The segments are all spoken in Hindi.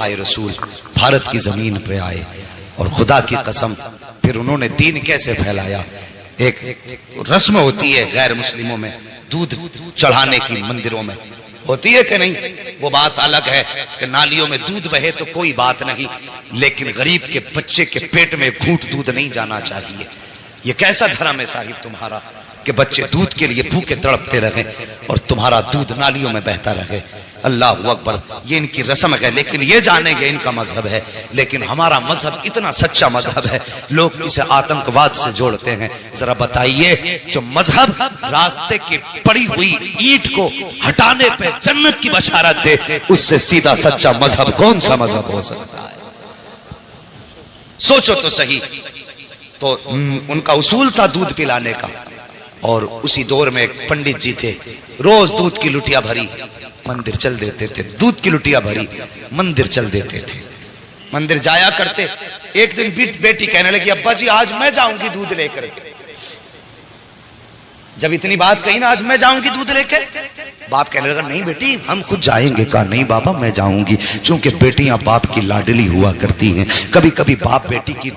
अताए रसूल भारत की जमीन पे आए और खुदा की कसम फिर उन्होंने दीन कैसे फैलाया। एक रस्म होती है गैर मुस्लिमों में, दूध चढ़ाने की मंदिरों में होती है कि नहीं, वो बात अलग है कि नालियों में दूध बहे तो कोई बात नहीं, लेकिन गरीब के बच्चे के पेट में घूंट दूध नहीं जाना चाहिए। ये कैसा धर्म है साहिब तुम्हारा कि बच्चे दूध के लिए भूखे तड़पते रहे और तुम्हारा दूध नालियों में बहता रहे। अल्लाह अकबर, ये इनकी रस्म है, लेकिन ये जानेंगे इनका मजहब है। लेकिन हमारा मजहब इतना सच्चा मजहब है, लोग इसे आतंकवाद से जोड़ते हैं। जरा बताइए, जो मजहब रास्ते की पड़ी हुई ईंट को हटाने पे जन्नत की बशारत दे, उससे सीधा सच्चा मजहब कौन सा मजहब हो सकता है? सोचो तो सही। तो उनका उसूल था दूध पिलाने का, और उसी दौर में एक पंडित जी थे, रोज दूध की लुटिया भरी मंदिर चल देते थे, दूध की लुटिया भरी मंदिर चल देते थे, मंदिर जाया करते। एक दिन बेटी कहने लगी, अब्बा जी आज मैं जाऊंगी दूध लेकर। जब इतनी बात कही ना, आज मैं जाऊंगी दूध लेकर, बाप कहने लगा नहीं बेटी हम खुद जाएंगे। कहा नहीं बाबा मैं जाऊंगी, चूंकि बेटियां बाप की लाडली हुआ करती हैं, कभी कभी बाप बेटी की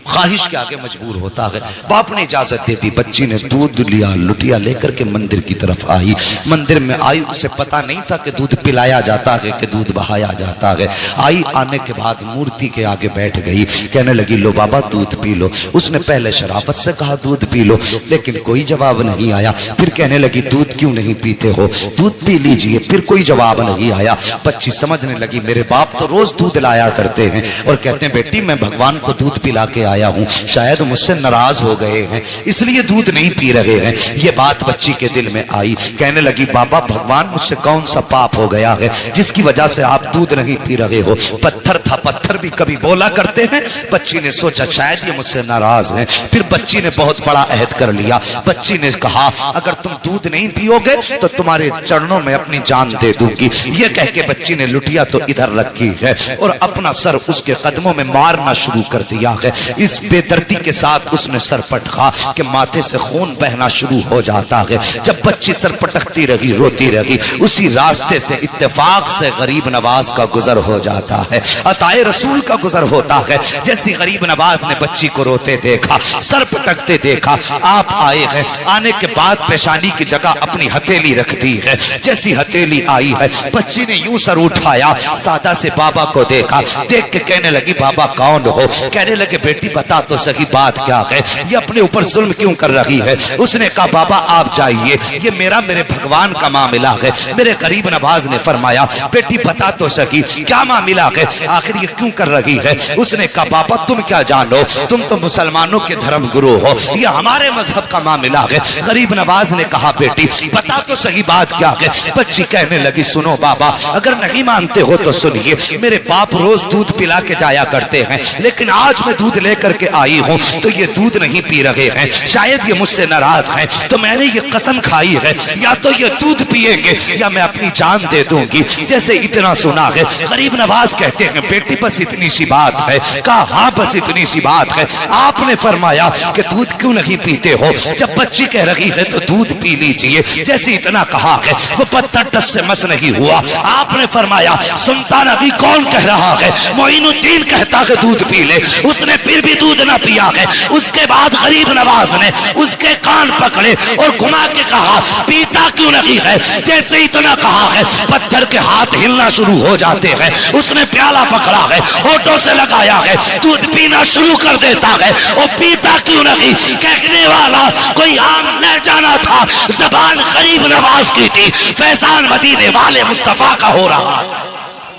ख्वाहिश के आगे मजबूर होता है। बाप ने इजाजत दे दी, बच्ची ने दूध लिया, लुटिया लेकर के मंदिर की तरफ आई। मंदिर में आई, उसे पता नहीं था कि दूध पिलाया जाता है कि दूध बहाया जाता है। आई, आने के बाद मूर्ति के आगे बैठ गई, कहने लगी लो बाबा दूध पी लो। उसने पहले शराफत से कहा दूध पी लो, लेकिन कोई जवाब नहीं आया। फिर कहने लगी दूध क्यों नहीं पीते हो, दूध पी लीजिए, फिर कोई जवाब नहीं आया। बच्ची समझने लगी मेरे बाप तो रोज दूध लाया करते हैं और कहते हैं बेटी मैं भगवान को दूध पिला के आया हूं, शायद मुझसे नाराज हो गए हैं इसलिए दूध नहीं पी रहे हैं। ये बात बच्ची के दिल में आई, कहने लगी बाबा भगवान मुझसे कौन सा पाप हो गया है जिसकी वजह से आप दूध नहीं पी रहे हो। पत्थर था, पत्थर भी कभी बोला करते हैं। बच्ची ने सोचा शायद ये मुझसे नाराज हैं। फिर बच्ची ने बहुत बड़ा अहद कर लिया। बच्ची ने कहा अगर तुम दूध नहीं पियोगे तो तुम्हारे चरणों में अपनी जान दे दूंगी। ये कह के बच्ची ने लुटिया तो इधर रखी है और अपना सर उसके कदमों में मारना शुरू कर दिया है। इस बेदर्दी के साथ उसने सर पटका कि माथे से खून बहना शुरू हो जाता है। जब बच्ची सर पटकती रही, रोती रही, उसी रास्ते से इत्तेफाक से गरीब नवाज का गुजर हो जाता है, अताए रसूल का गुजर होता है। जैसे गरीब नवाज ने बच्ची को रोते देखा, सर पटकते देखा, आप आए हैं। आने के बाद पेशानी की जगह अपनी हथेली रख दी है। जैसी हथेली आई है, बच्ची ने यूं सर उठाया, सादा से बाबा को देखा, देख के कहने लगी बाबा कौन हो। कहने लगे बेटी बता तो सही बात क्या है, ये अपने ऊपर जुल्म क्यों कर रही है। उसने कहा बाबा आप जाइए, ये मेरे भगवान का मामला है। मेरे गरीब नवाज ने फरमाया बेटी बता तो सही क्या मामला है, आखिर ये क्यों कर रही है। उसने कहा बाबा तुम क्या जानो, तुम तो मुसलमानों के धर्म गुरु हो, ये हमारे मजहब का मामला है। गरीब नवाज ने कहा बेटी बता तो सही बात क्या है। बच्ची कहने लगी सुनो बाबा अगर नहीं मानते हो तो सुनिए, मेरे बाप रोज दूध पिला के जाया करते हैं, लेकिन आज मैं दूध लेकर के आई हूं तो ये दूध नहीं पी रहे हैं, शायद ये मुझसे नाराज हैं। तो मैंने ये कसम खाई है या तो ये दूध पिएंगे या मैं अपनी जान दे दूंगी। जैसे इतना सुना है, गरीब नवाज कहते हैं बेटी बस इतनी सी बात है। कहा हाँ बस इतनी सी बात है। आपने फरमाया कि दूध क्यों नहीं पीते हो। जब बच्ची कह रही है तो दूध पी लीजिए, जैसे इतना कहा है वो पत्थर टस से मस नहीं हुआ। आपने फरमाया सुनता नहीं कौन कह रहा है, मोइनुद्दीन कहता है दूध पी ले, उसने फिर भी दूध ना पिया है। उसके बाद गरीब नवाज ने उसके कान पकड़े और घुमा के कहा पीता क्यों नहीं है। जैसे इतना कहा है पत्थर के हाथ हिलना शुरू हो जाते हैं। उसने प्याला पकड़ा है, होठों से लगाया है, दूध पीना शुरू कर देता है। और पीता क्यों नहीं, कहने वाला कोई आम न जाना था, जबान गरीब नवाज की थी। फैजान मदीने वाले मुस्तफा का हो रहा।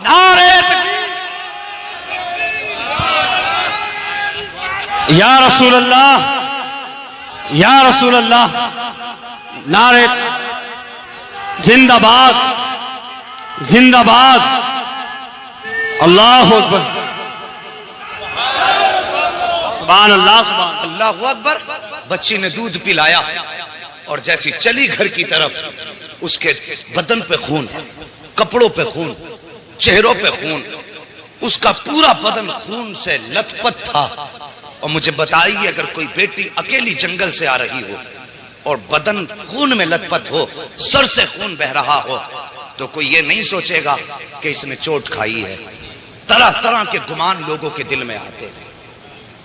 नारे या रसूल अल्लाह, या रसूल अल्लाह, नारे जिंदाबाद, जिंदाबाद, अल्लाह अकबर, सुभान अल्लाह, सुभान अल्लाह अकबर। बच्ची ने दूध पिलाया और जैसी चली घर की तरफ, उसके बदन पे खून, कपड़ों पे खून, चेहरों पे खून, उसका पूरा बदन खून से लथपथ था। और मुझे बताइए अगर कोई बेटी अकेली जंगल से आ रही हो और बदन खून में लथपथ हो, सर से खून बह रहा हो, तो कोई ये नहीं सोचेगा कि इसने चोट खाई है। तरह तरह के गुमान लोगों के दिल में आते हैं,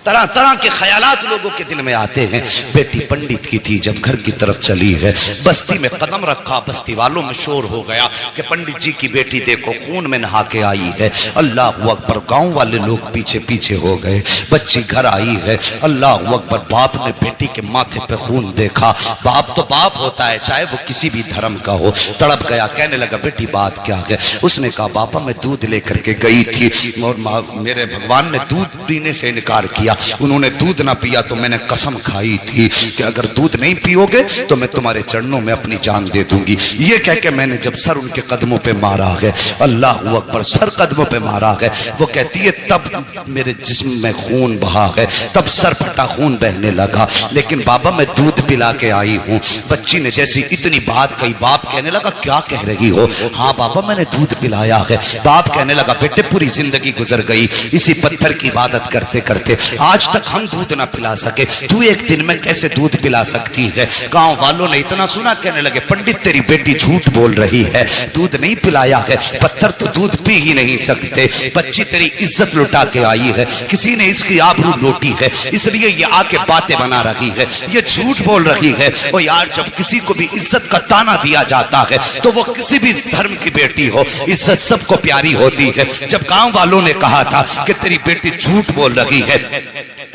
तरह तरह के ख्यालात लोगों के दिल में आते हैं। बेटी पंडित की थी, जब घर की तरफ चली है, बस्ती में कदम रखा, बस्ती वालों में शोर हो गया कि पंडित जी की बेटी देखो खून में नहा के आई है। अल्लाह अकबर, गांव वाले लोग पीछे पीछे हो गए। बच्ची घर आई है, अल्लाह अकबर। बाप ने बेटी के माथे पे खून देखा। बाप तो बाप होता है, चाहे वो किसी भी धर्म का हो। तड़प गया, कहने लगा बेटी बात क्या है? उसने कहा पापा मैं दूध लेकर के गई थी और मेरे भगवान ने दूध पीने से इनकार किया। उन्होंने दूध ना पिया तो मैंने कसम खाई थी कि अगर दूध नहीं पियोगे तो मैं तुम्हारे चरणों में अपनी जान दे दूंगी। ये कह के मैंने जब सर उनके कदमों पे मारा है, अल्लाह अकबर, सर कदमों पे मारा है, वो कहती है तब मेरे जिस्म में खून बहा है, तब सर फटा खून बहने लगा, लेकिन बाबा मैं दूध पिला के आई हूँ। बच्ची ने जैसी इतनी बात कही, बाप कहने लगा क्या कह रही हो? हाँ बाबा मैंने दूध पिलाया है। बाप कहने लगा बेटे पूरी जिंदगी गुजर गई इसी पत्थर की इबादत करते करते, आज तक हम दूध ना पिला सके, तू एक दिन में कैसे दूध पिला सकती है? गांव वालों ने इतना सुना, कहने लगे पंडित तेरी बेटी झूठ बोल रही है, दूध नहीं पिलाया है, पत्थर तो दूध पी ही नहीं सकते। बच्ची तेरी इज्जत लुटा के आई है, किसी ने इसकी आबरू लूटी है, इसलिए ये आके बातें बना रही है, ये झूठ बोल रही है। और यार जब किसी को भी इज्जत का ताना दिया जाता है तो वो किसी भी धर्म की बेटी हो, इज्जत सबको प्यारी होती है। जब गांव वालों ने कहा था कि तेरी बेटी झूठ बोल रही है,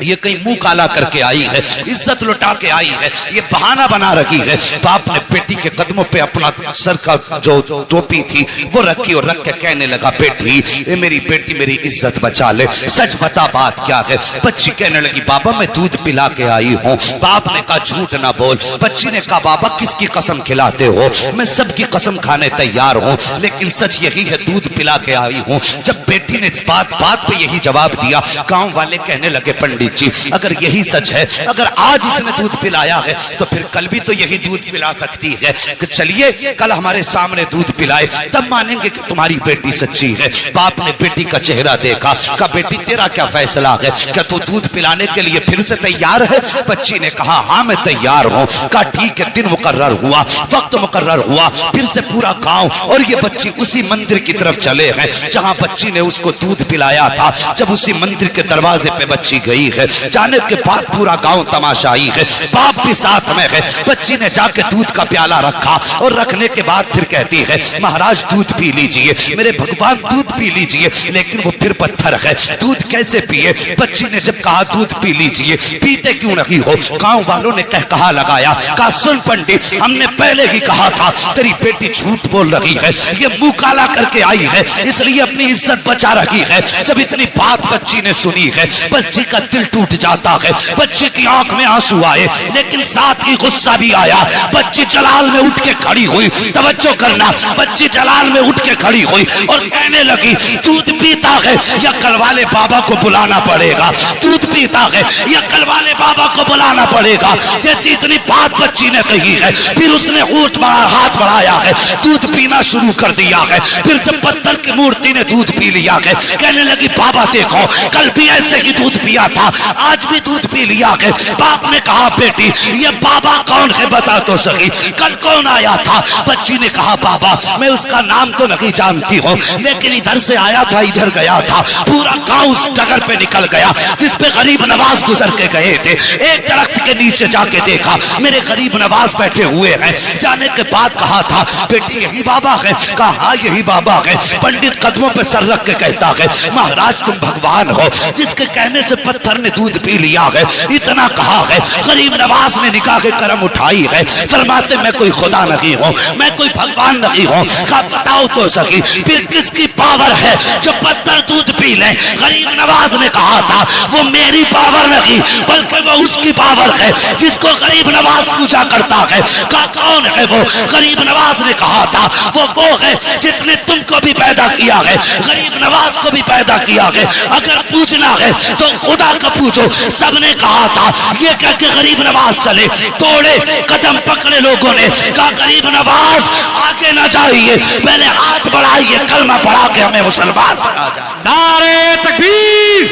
ये कहीं मुंह काला करके आई है, इज्जत लुटा के आई है, ये बहाना बना रही है, बाप ने बेटी के कदमों पे अपना सर का जो टोपी थी वो रखी और रख के कहने लगा बेटी ये मेरी बेटी मेरी इज्जत बचा ले, सच बता बात क्या है? बच्ची कहने लगी बाबा मैं दूध पिला के आई हूँ। बाप ने कहा झूठ ना बोल। बच्ची ने कहा बाबा किसकी कसम खिलाते हो? मैं सबकी कसम खाने तैयार हूँ, लेकिन सच यही है दूध पिला के आई हूँ। जब बेटी ने बात बात पे यही जवाब दिया, गांव वाले कहने लगे पंडित जी अगर यही सच है, अगर आज इसने दूध पिलाया है तो फिर कल भी तो यही दूध पिला सकती है, कि चलिए कल हमारे सामने दूध पिलाए तब मानेंगे कि तुम्हारी बेटी सच्ची है। बाप ने बेटी का चेहरा देखा, कहा बेटी तेरा क्या फैसला है, क्या तू दूध पिलाने के लिए फिर से तैयार है? बच्ची ने कहा हाँ मैं तैयार हूँ। कहा ठीक है, दिन मुकर्रर हुआ, वक्त मुकर्रर हुआ, फिर से पूरा गांव और ये बच्ची उसी मंदिर की तरफ चले हैं जहां बच्ची ने उसको दूध पिलाया था। जब उसी मंदिर के दरवाजे पे बच्ची गई है, जाने के बाद पूरा गांव तमाशाई है, बाप भी साथ में है। बच्ची ने जाके दूध का प्याला रखा और रखने के बाद फिर कहती है महाराज दूध पी लीजिए, मेरे भगवान दूध पी लीजिए, लेकिन वो फिर पत्थर है, दूध कैसे पिए? बच्ची ने जब कहा दूध पी लीजिए, पीते क्यों नहीं हो? गांव वालों ने कहा लगाया, कहा सुन पंडित हमने पहले ही कहा था तेरी बेटी झूठ बोल रही है, ये मुंह काला करके आई है इसलिए अपनी इज्जत बचा रही है। जब इतनी बात बच्ची ने सुनी है, बच्ची का दिल टूट जाता है, बच्ची की आंख में आंसू आए, लेकिन साथ ही गुस्सा भी आया। बच्ची जलाल में उठ के खड़ी हुई, तवज्जो करना, बच्ची जलाल में उठ के खड़ी हुई और कहने लगी दूध पीता है या कल वाले बाबा को बुलाना पड़ेगा, दूध पीता है या कल वाले बाबा को बुलाना पड़ेगा। जैसी इतनी बात बच्ची ने कही है, फिर उसने हाथ बढ़ाया है, दूध पीना शुरू कर दिया है। फिर जब पत्थर की मूर्ति ने दूध पी लिया है, कहने लगी बाबा देखो कल भी ऐसे ही दूध पिया था, आज भी दूध पी लिया है। बाप ने कहा बेटी ये बाबा कौन है बता तो सही, कल कौन आया था? बच्ची ने कहा बाबा मैं उसका नाम तो नहीं जानती हूँ, लेकिन इधर से आया था इधर गया था, पूरा गांव उस जगह पे निकल गया जिस पे गरीब नवाज गुजर के गए थे। एक दरख्त के नीचे जाके देखा मेरे गरीब नवाज बैठे हुए हैं। जाने के बाद कहा था बेटी यही बाबा है? कहा हाँ यही बाबा है। पंडित कदमों पे सर रख के कहता है महाराज तुम भगवान हो, जिसके कहने से पत्थर ने दूध पी लिया है, इतना कहा है। गरीब नवाज ने निकाह के करम उठाई है, फरमाते मैं कोई खुदा नहीं हूँ, मैं कोई भगवान नहीं हूँ। कहा बताओ तो सही फिर किसकी पावर है जो पत्थर दूध पी ले? गरीब नवाज ने कहा था वो मेरी पावर नहीं बल्कि वो उसकी पावर है जिसको गरीब नवाज पूजा करता है। कहा कौन है वो? गरीब नवाज ने कहा था वो है जिसने तुमको भी पैदा किया है, गरीब नवाज को भी पैदा किया है, अगर पूछना है तो खुदा का पूछो। सबने कहा था ये कह के गरीब नवाज चले, तोड़े कदम पकड़े लोगों ने, कहा गरीब नवाज आगे ना जाइए, पहले हाथ बढ़ाइए, कलमा पढ़ा के हमें मुसलमान बना जाए। नारे तकबीर,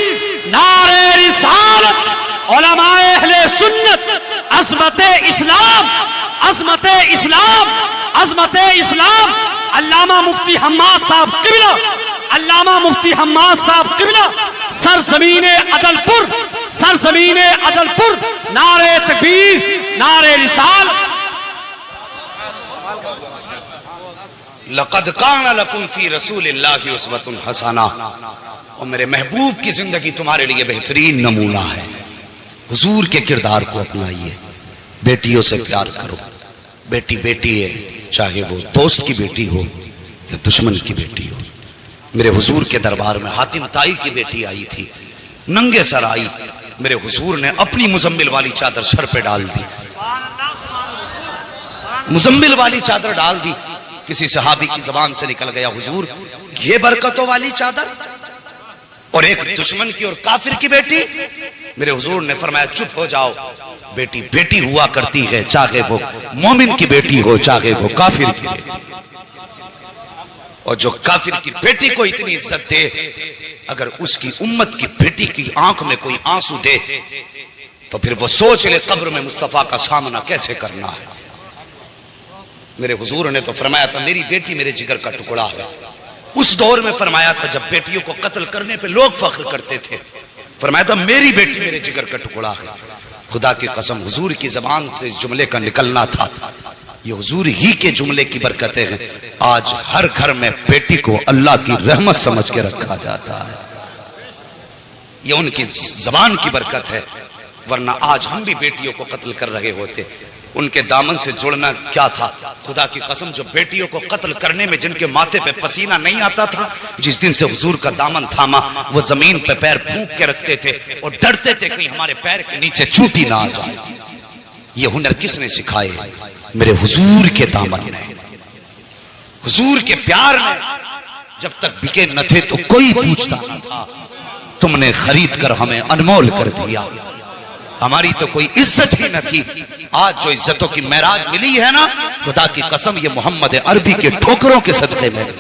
नारे रिसालत, उलमाए अहले सुन्नत, अज़मते इस्लाम, अज़मते इस्लाम, अज़मते इस्लाम। अल्लामा मुफ्ती हम्माद साहब किबला अल्लामा मुफ्ती हम्माद साहब किबला सरजमीन अदलपुर नारे तकबीर नारे रिसाल। लक़द काना लकुम फी रसूलिल्लाहि उस्वतुन हसना, और मेरे महबूब की जिंदगी तुम्हारे लिए बेहतरीन नमूना है। हुजूर के किरदार को अपनाइए, बेटियों से प्यार करो। बेटी बेटी है, चाहे वो दोस्त की बेटी हो या दुश्मन की बेटी हो। मेरे हुजूर के दरबार में हातिम ताई की बेटी आई थी, नंगे सर आई। मेरे हुजूर ने अपनी मुजम्मिल वाली चादर सर पे डाल दी, मुजम्मिल वाली चादर डाल दी। किसी सहाबी की जबान से निकल गया, हुजूर ये बरकतों वाली चादर, और एक दुश्मन की और काफिर की बेटी। मेरे हुजूर ने फरमाया चुप हो जाओ, बेटी बेटी हुआ करती है, चाहे वो मोमिन की बेटी हो चाहे वो काफिर की बेटी। और जो काफिर की बेटी को इतनी इज्जत दे, अगर उसकी उम्मत की बेटी की आंख में कोई आंसू दे तो फिर वो सोच ले कब्र में मुस्तफा का सामना कैसे करना है। मेरे हुजूर ने तो फरमाया था मेरी बेटी मेरे जिगर का टुकड़ा है। उस दौर में फरमाया था जब बेटियों को कत्ल करने पे लोग फख्र करते थे, फरमाया था मेरी बेटी मेरे जिगर का टुकड़ा है। खुदा की कसम हुजूर की जबान से इस जुमले का निकलना था, ये हुजूर ही के जुमले की बरकतें हैं। आज हर घर में बेटी को अल्लाह की रहमत समझ के रखा जाता है, ये उनकी जबान की बरकत है। वरना आज हम भी बेटियों को कत्ल कर रहे होते। उनके दामन से जुड़ना क्या था। खुदा की कसम जो बेटियों को कत्ल करने में जिनके माथे पे पसीना नहीं आता था, जिस दिन से हुजूर का दामन थामा वो जमीन पे पैर फूंक के रखते थे और डरते थे कहीं हमारे पैर के नीचे चूंटी ना आ जाए। ये हुनर किसने सिखाए? मेरे हुजूर के दामन ने, हुजूर के प्यार ने। जब तक बिके न थे तो कोई पूछता न था, तुमने खरीद कर हमें अनमोल कर दिया। हमारी तो कोई इज्जत ही न थी। आज जो इज्जतों की महराज मिली है ना, खुदा की कसम ये मोहम्मद अरबी के ठोकरों के सदक़े में।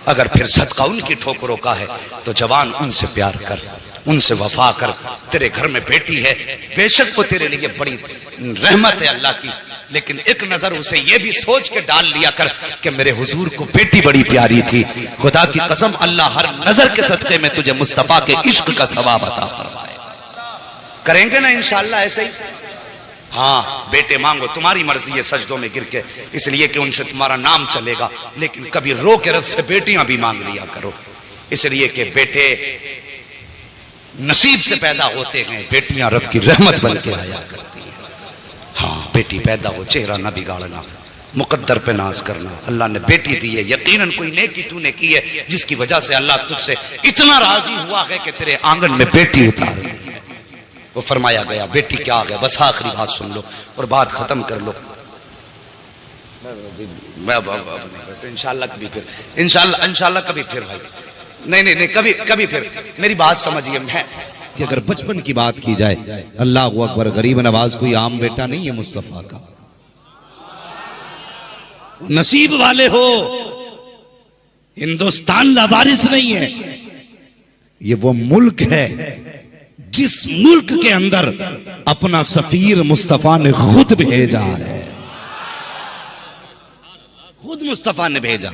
अगर फिर सदका उनकी ठोकरों का है तो जवान उनसे प्यार कर, उनसे वफा कर। तेरे घर में बेटी है, बेशक वो तेरे लिए बड़ी रहमत है अल्लाह की, लेकिन एक नजर उसे ये भी सोच के डाल लिया कर कि मेरे हुजूर को बेटी बड़ी प्यारी थी। खुदा की कसम अल्लाह हर नजर के सदक़े में तुझे मुस्तफा के इश्क का सवाब अता फरमाए। करेंगे ना इंशाअल्लाह ऐसे ही। हाँ बेटे मांगो, तुम्हारी मर्जी है सजदों में गिर के, इसलिए कि उनसे तुम्हारा नाम चलेगा। लेकिन कभी रो के रब से बेटियां भी मांग लिया करो, इसलिए कि बेटे नसीब से पैदा होते हैं, बेटियां रब की रहमत बन के आया करती हैं। हाँ बेटी पैदा हो, चेहरा ना बिगाड़ना, मुकद्दर पे नाज करना। अल्लाह ने बेटी दी है, यकीनन कोई नेकी तूने की है जिसकी वजह से अल्लाह तुझसे इतना राजी हुआ है कि तेरे आंगन में बेटी उतार दी। वो फरमाया गया बेटी क्या आ गया। बस आखिरी बात सुन लो और बात खत्म कर लो। इंशाल्लाह कभी फिर, इंशाल्लाह कभी फिर भाई, नहीं कभी फिर मेरी बात समझिए। मैं कि अगर बचपन की बात की जाए, अल्लाह अकबर, गरीब नवाज कोई आम बेटा नहीं है मुस्तफा का। नसीब वाले हो, हिंदुस्तान लावारिस नहीं है। ये वो मुल्क है जिस मुल्क के अंदर अपना सफीर मुस्तफा ने खुद भेजा है, खुद मुस्तफा ने भेजा।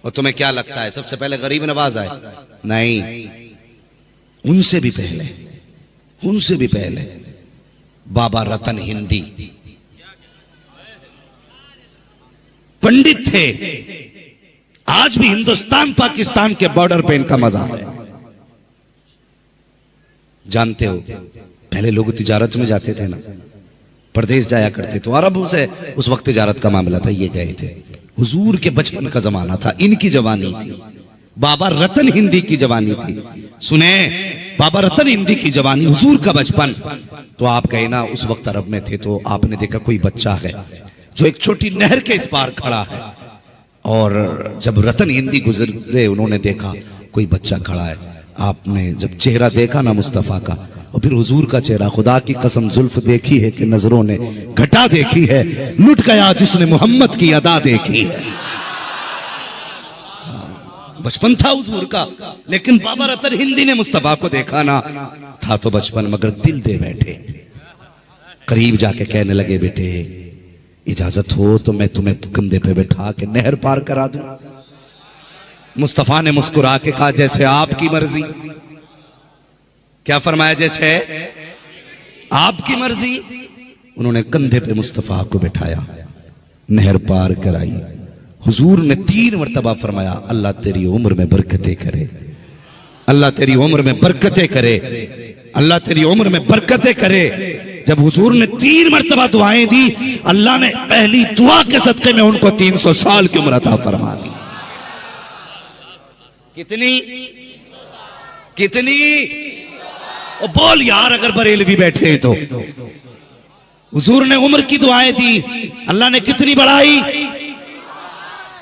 और तुम्हें क्या लगता है सबसे पहले गरीब नवाज आए? नहीं, उनसे भी पहले बाबा रतन हिंदी पंडित थे। आज भी हिंदुस्तान पाकिस्तान के बॉर्डर पे इनका मज़ार है। जानते हो पहले लोग तिजारत में जाते थे ना, परदेश जाया करते तो अरबों से उस वक्त तिजारत का मामला था, ये गए थे। हुजूर के बचपन का जमाना था, इनकी जवानी थी, बाबा रतन हिंदी की जवानी थी। सुने, बाबा रतन हिंदी की जवानी, हुजूर का बचपन। तो आप गए ना, उस वक्त अरब में थे, तो आपने देखा कोई बच्चा है जो एक छोटी नहर के इस पार खड़ा है। और जब रतन हिंदी गुजरे, उन्होंने देखा कोई बच्चा खड़ा है। आपने जब चेहरा देखा ना मुस्तफा का, और फिर हुजूर का चेहरा, खुदा की कसम जुल्फ देखी है कि नजरों ने घटा देखी है, लुट गया जिसने मोहम्मद की अदा देखी है। बचपन था हुजूर का, लेकिन बाबा रतन हिंदी ने मुस्तफा को देखा ना, था तो बचपन मगर दिल दे बैठे। करीब जाके कहने लगे, बेटे इजाजत हो तो मैं तुम्हें कंधे पे बैठा के नहर पार करा दूं। मुस्तफा ने मुस्कुरा के कहा जैसे आपकी मर्जी। क्या फरमाया? जैसे आपकी मर्जी। उन्होंने कंधे पे मुस्तफा को बिठाया, नहर पार कराई। हुजूर ने 3 मरतबा फरमाया अल्लाह तेरी उम्र में बरकतें करे, अल्लाह तेरी उम्र में बरकतें करे, अल्लाह तेरी उम्र में बरकतें करे। जब हुजूर ने 3 मरतबा दुआएं दी, अल्लाह ने पहली दुआ के सदके में उनको 300 साल की उम्र अता फरमा दी। कितनी? कितनी? ओ बोल यार, अगर बरेलवी बैठे हैं तो। हुजूर ने उम्र की दुआएं दी, अल्लाह ने कितनी बढ़ाई?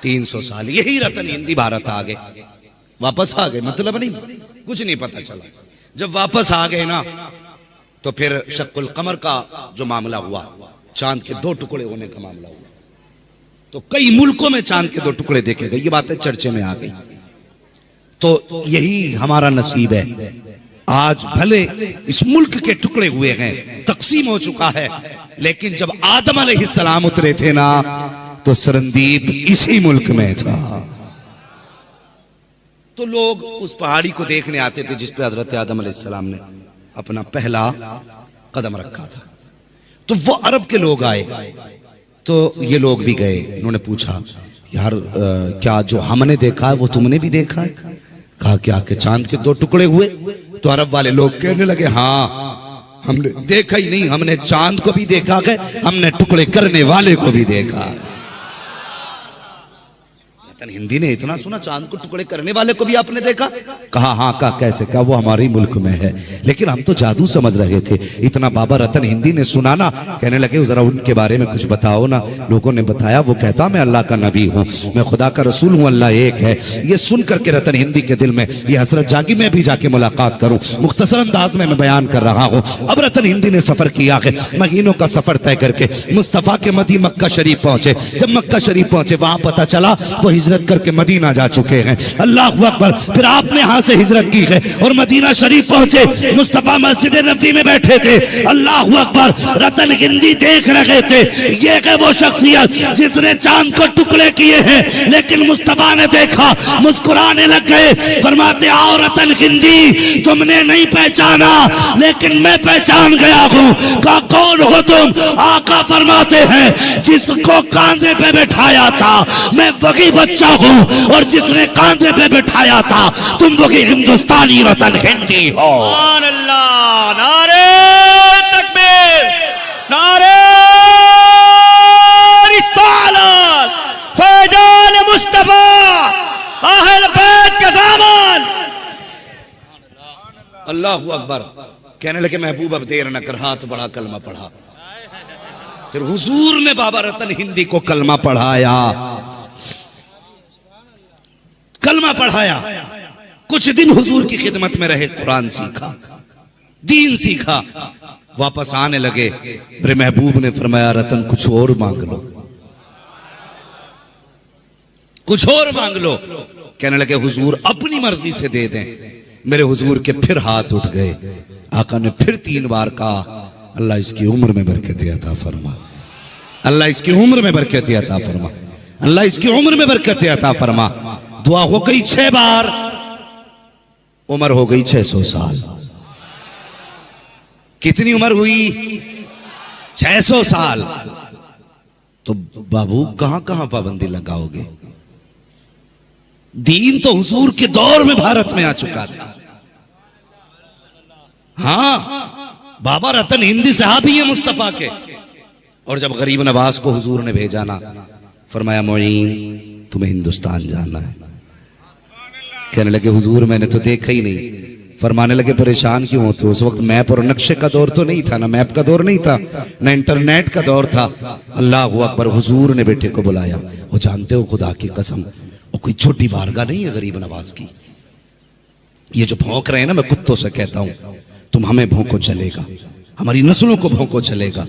300 साल। यही रतन हिंदी भारत आ गए, वापस आ गए। मतलब नहीं, कुछ नहीं पता चला। जब वापस आ गए ना, तो फिर शक्कुल कमर का जो मामला हुआ, चांद के 2 टुकड़े होने का मामला हुआ, तो कई मुल्कों में चांद के 2 टुकड़े देखे गए। ये बातें चर्चे में आ गई। तो यही हमारा नसीब है। आज भले इस मुल्क के टुकड़े हुए हैं, तकसीम हो चुका है, लेकिन जब आदम अलैहिस्सलाम उतरे थे ना, तो सरंदीप इसी मुल्क में था। तो लोग उस पहाड़ी को देखने आते थे जिस पे हजरत आदम अलैहिस्सलाम ने अपना पहला कदम रखा था। तो वो अरब के लोग आए, तो ये लोग भी गए। इन्होंने पूछा यार क्या जो हमने देखा है वो तुमने भी देखा है? कहा क्या कि चांद के 2 टुकड़े हुए? तो अरब वाले लोग कहने लगे हाँ, हमने देखा ही नहीं, हमने चांद को भी देखा है, हमने टुकड़े करने वाले को भी देखा। हिंदी ने इतना सुना, चांद को टुकड़े करने वाले को भी आपने देखा? कहा हाँ। कहा कैसे? कहा वो हमारे मुल्क में है, लेकिन हम तो जादू समझ रहे थे। इतना बाबा रतन हिंदी ने सुना ना, कहने लगे जरा उनके बारे में कुछ बताओ ना। लोगों ने बताया, वो कहता मैं अल्लाह का नबी हूँ, मैं खुदा का रसूल हूँ, अल्लाह एक है। ये सुन करके रतन हिंदी के दिल में ये हसरत जागी मैं भी जाके मुलाकात करूँ। मुख्तसर अंदाज में मैं बयान कर रहा हूँ। अब रतन हिंदी ने सफर किया है, महीनों का सफर तय करके मुस्तफा के मदी मक्का शरीफ पहुंचे। जब मक्का शरीफ पहुंचे, वहां पता चला वो हिजरत करके मदीना जा चुके हैं। अल्लाह अकबर। फिर आपने यहां से हिजरत की है और मदीना शरीफ पहुंचे। मुस्तफा मस्जिद नबी में बैठे थे। अल्लाह अकबर। रतन हिंदी देख रहे थे, ये है वो शख्सियत जिसने चांद को टुकड़े किए हैं, लेकिन मुस्तफा ने देखा, मुस्कुराने लग गए। फरमाते आओ रतन हिंदी, तुमने नहीं पहचाना लेकिन मैं पहचान गया हूं। कहा कौन हो तुम? आका फरमाते हैं जिसको कांधे पे बैठाया था मैं वही बच्चा हूं, और जिसने कांधे पे बैठाया था तुम वही हिंदुस्तानी रतन हिंदी हो। अल्लाह, नारे तकबीर, नारे रिसालत, फैजान मुस्तफा, अहल बैत का दामन। अल्लाह अकबर। कहने लगे महबूब अब देर न कर, हाथ बढ़ा, कलमा पढ़ा। फिर हुजूर ने बाबा रतन हिंदी को कलमा पढ़ाया, कलमा पढ़ाया। कुछ दिन हुजूर की खिदमत में रहे, कुरान सीखा, दीन सीखा। वापस आने लगे, मेरे महबूब ने फरमाया रतन कुछ और मांग लो, कुछ और मांग लो। कहने लगे हुजूर अपनी मर्जी से दे दें। मेरे हुजूर के फिर हाथ उठ गए। आका ने फिर 3 बार कहा अल्लाह इसकी उम्र में बरकत अता फरमा, अल्लाह इसकी उम्र में बरकत अता फरमा, अल्लाह इसकी उम्र में बरकत अता फरमा। दुआ हो गई 6 बार, उम्र हो गई 600 साल। कितनी उम्र हुई? 600 साल। तो बाबू कहां कहां पाबंदी लगाओगे? दीन तो हुजूर के दौर में भारत में आ चुका था। हाँ, बाबा रतन हिंदी सहाबी है मुस्तफा के। और जब गरीब नवाज को हुजूर ने भेजा ना, फरमाया मोइन तुम्हें हिंदुस्तान जाना है। कहने लगे हुजूर मैंने तो देखा ही नहीं। फरमाने लगे परेशान क्यों होते? उस वक्त मैप और नक्शे का दौर तो नहीं था, ना मैप का दौर नहीं था, ना इंटरनेट का दौर था। अल्लाह अकबर। हुजूर ने बेटे को बुलाया। वो जानते हो खुदा की कसम, वो कोई छोटी बारगाह नहीं है गरीब नवाज की। ये जो भौंक रहे हैं ना, मैं कुत्तों से कहता हूं तुम हमें भौंको चलेगा, हमारी नस्लों को भौंको चलेगा,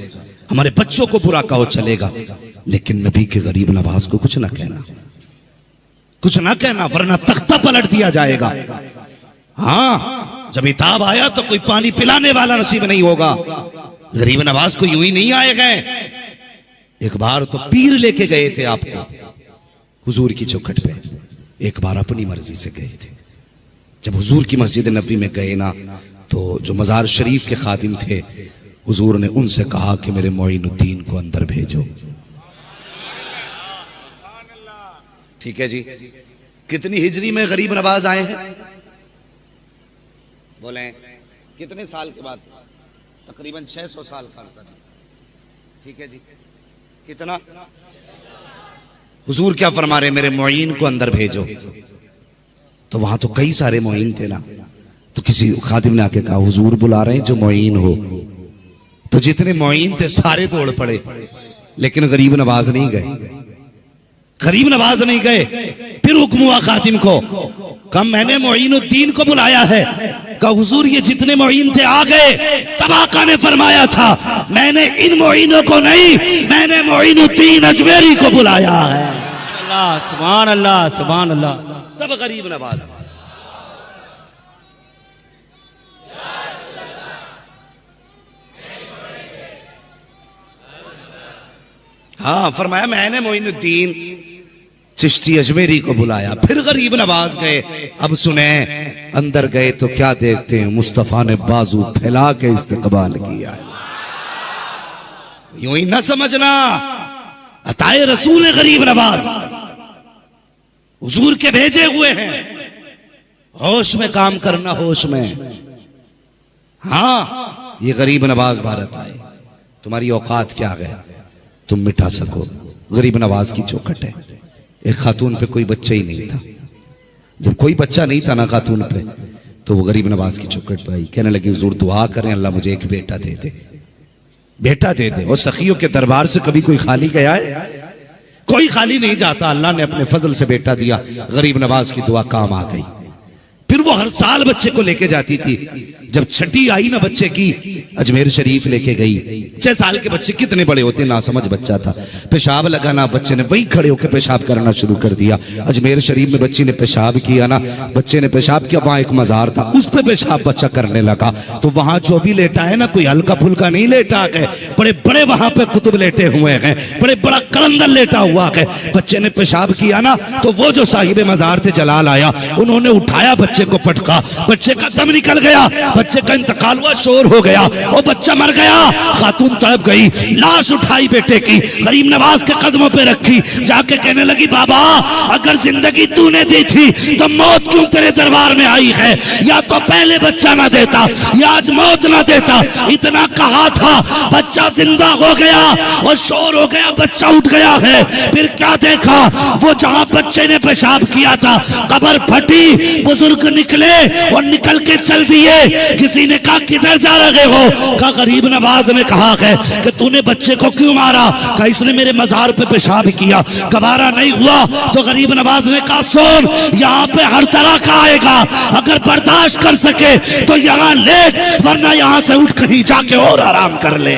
हमारे बच्चों को बुरा कहो चलेगा, लेकिन नबी के गरीब नवाज को कुछ ना कहना, कुछ ना कहना, वरना तख्ता पलट दिया जाएगा। हाँ, जब इताब आया तो कोई पानी पिलाने वाला नसीब नहीं होगा। गरीब नवाज को यूं ही नहीं आए गए। एक बार तो पीर लेके गए थे आपको हुजूर की चौखट पे। एक बार अपनी मर्जी से गए थे। जब हुजूर की मस्जिद नबवी में गए ना, तो जो मज़ार शरीफ के खादिम थे, हुजूर ने उनसे कहा कि मेरे मोइनुद्दीन को अंदर भेजो। ठीक है जी। कितनी हिजरी में गरीब नवाज आए हैं? बोले कितने साल के बाद? तकरीबन 600 साल का अरसा। ठीक है जी। कितना? हुजूर क्या फरमा रहे? मेरे मोइन को अंदर भेजो। तो वहां तो कई सारे मोइन थे ना, तो किसी खादिम ने आके कहा हुजूर बुला रहे हैं जो मोइन हो। तो जितने मोइन थे सारे दौड़ पड़े, लेकिन गरीब नवाज नहीं गए। गरीब नवाज नहीं गए। फिर हुक्म हुआ खादिम को, कहा मैंने मोइनुद्दीन को बुलाया है। कहा हुजूर ये जितने मोइन थे आ गए। तब आका ने फरमाया था मैंने इन मोइनों को नहीं, मैंने मोइनुद्दीन अजमेरी को बुलाया है। अल्लाह, सुभान अल्लाह, सुभान अल्लाह। तब गरीब नवाज। हाँ, फरमाया मैंने मोइनुद्दीन चिश्ती अजमेरी को बुलाया। फिर गरीब नवाज गए। अब सुने, अंदर गए तो क्या देखते हैं? मुस्तफा ने बाजू फैला के इस्तकबाल किया। यूं ही ना समझना, अताए रसूल गरीब नवाज हुजूर के भेजे हुए हैं। होश में काम करना, होश में। हाँ, ये गरीब नवाज भारत आए, तुम्हारी औकात क्या है तुम मिटा सको? गरीब नवाज की चौखट है। एक खातून पे कोई बच्चा ही नहीं था। जब कोई बच्चा नहीं था ना खातून पे, तो वो गरीब नवाज की चौखट पे आई। कहने लगी हुजूर दुआ करें अल्लाह मुझे एक बेटा दे दे, बेटा दे दे। और सखियों के दरबार से कभी कोई खाली गया है? कोई खाली नहीं जाता। अल्लाह ने अपने फजल से बेटा दिया। गरीब नवाज की दुआ काम आ गई। फिर वो हर साल बच्चे को लेके जाती थी। जब छठी आई ना बच्चे की, अजमेर शरीफ लेके गई। 6 साल के बच्चे कितने बड़े होते, ना समझ बच्चा था। पेशाब लगाना, बच्चे ने वही खड़े होकर पेशाब करना शुरू कर दिया। अजमेर शरीफ में बच्ची ने पेशाब किया ना, बच्चे ने पेशाब किया, वहां एक मजार था, उस पे पेशाब बच्चा करने लगा। तो वहां जो भी लेटा है ना, कोई हल्का फुल्का नहीं लेटा है, बड़े बड़े वहां पे कुतुब लेटे हुए हैं, बड़े बड़ा कलंदर लेटा हुआ है। बच्चे ने पेशाब किया ना, तो वो जो साहिब मजार थे जलाल आया, उन्होंने उठाया, बच्चे को पटका, बच्चे का दम निकल गया, बच्चे का इंतकाल हुआ, शोर हो गया, वो बच्चा मर गया। खातून तड़प गई, लाश उठाई बेटे की, गरीब नवाज के कदमों पे रखी, जाके कहने लगी बाबा अगर जिंदगी तूने दी थी तो मौत क्यों तेरे दरबार में आई है? या तो पहले बच्चा ना देता या आज मौत ना देता। इतना कहा था, बच्चा जिंदा हो गया और शोर हो गया, बच्चा उठ गया है। फिर क्या देखा? वो जहां बच्चे ने पेशाब किया था कब्र फटी, बुजुर्ग निकले और निकल के चल दिए। किसी ने कहा किधर जा रहे हो? कहा गरीब नवाज ने कहा है कि तूने बच्चे को क्यों मारा? कहा इसने मेरे मजार पे पेशाब किया, गवारा नहीं हुआ। तो गरीब नवाज ने कहा सुन, यहाँ पे हर तरह का आएगा, अगर बर्दाश्त कर सके तो यहाँ लेट, वरना यहाँ से उठ कहीं जाके और आराम कर ले।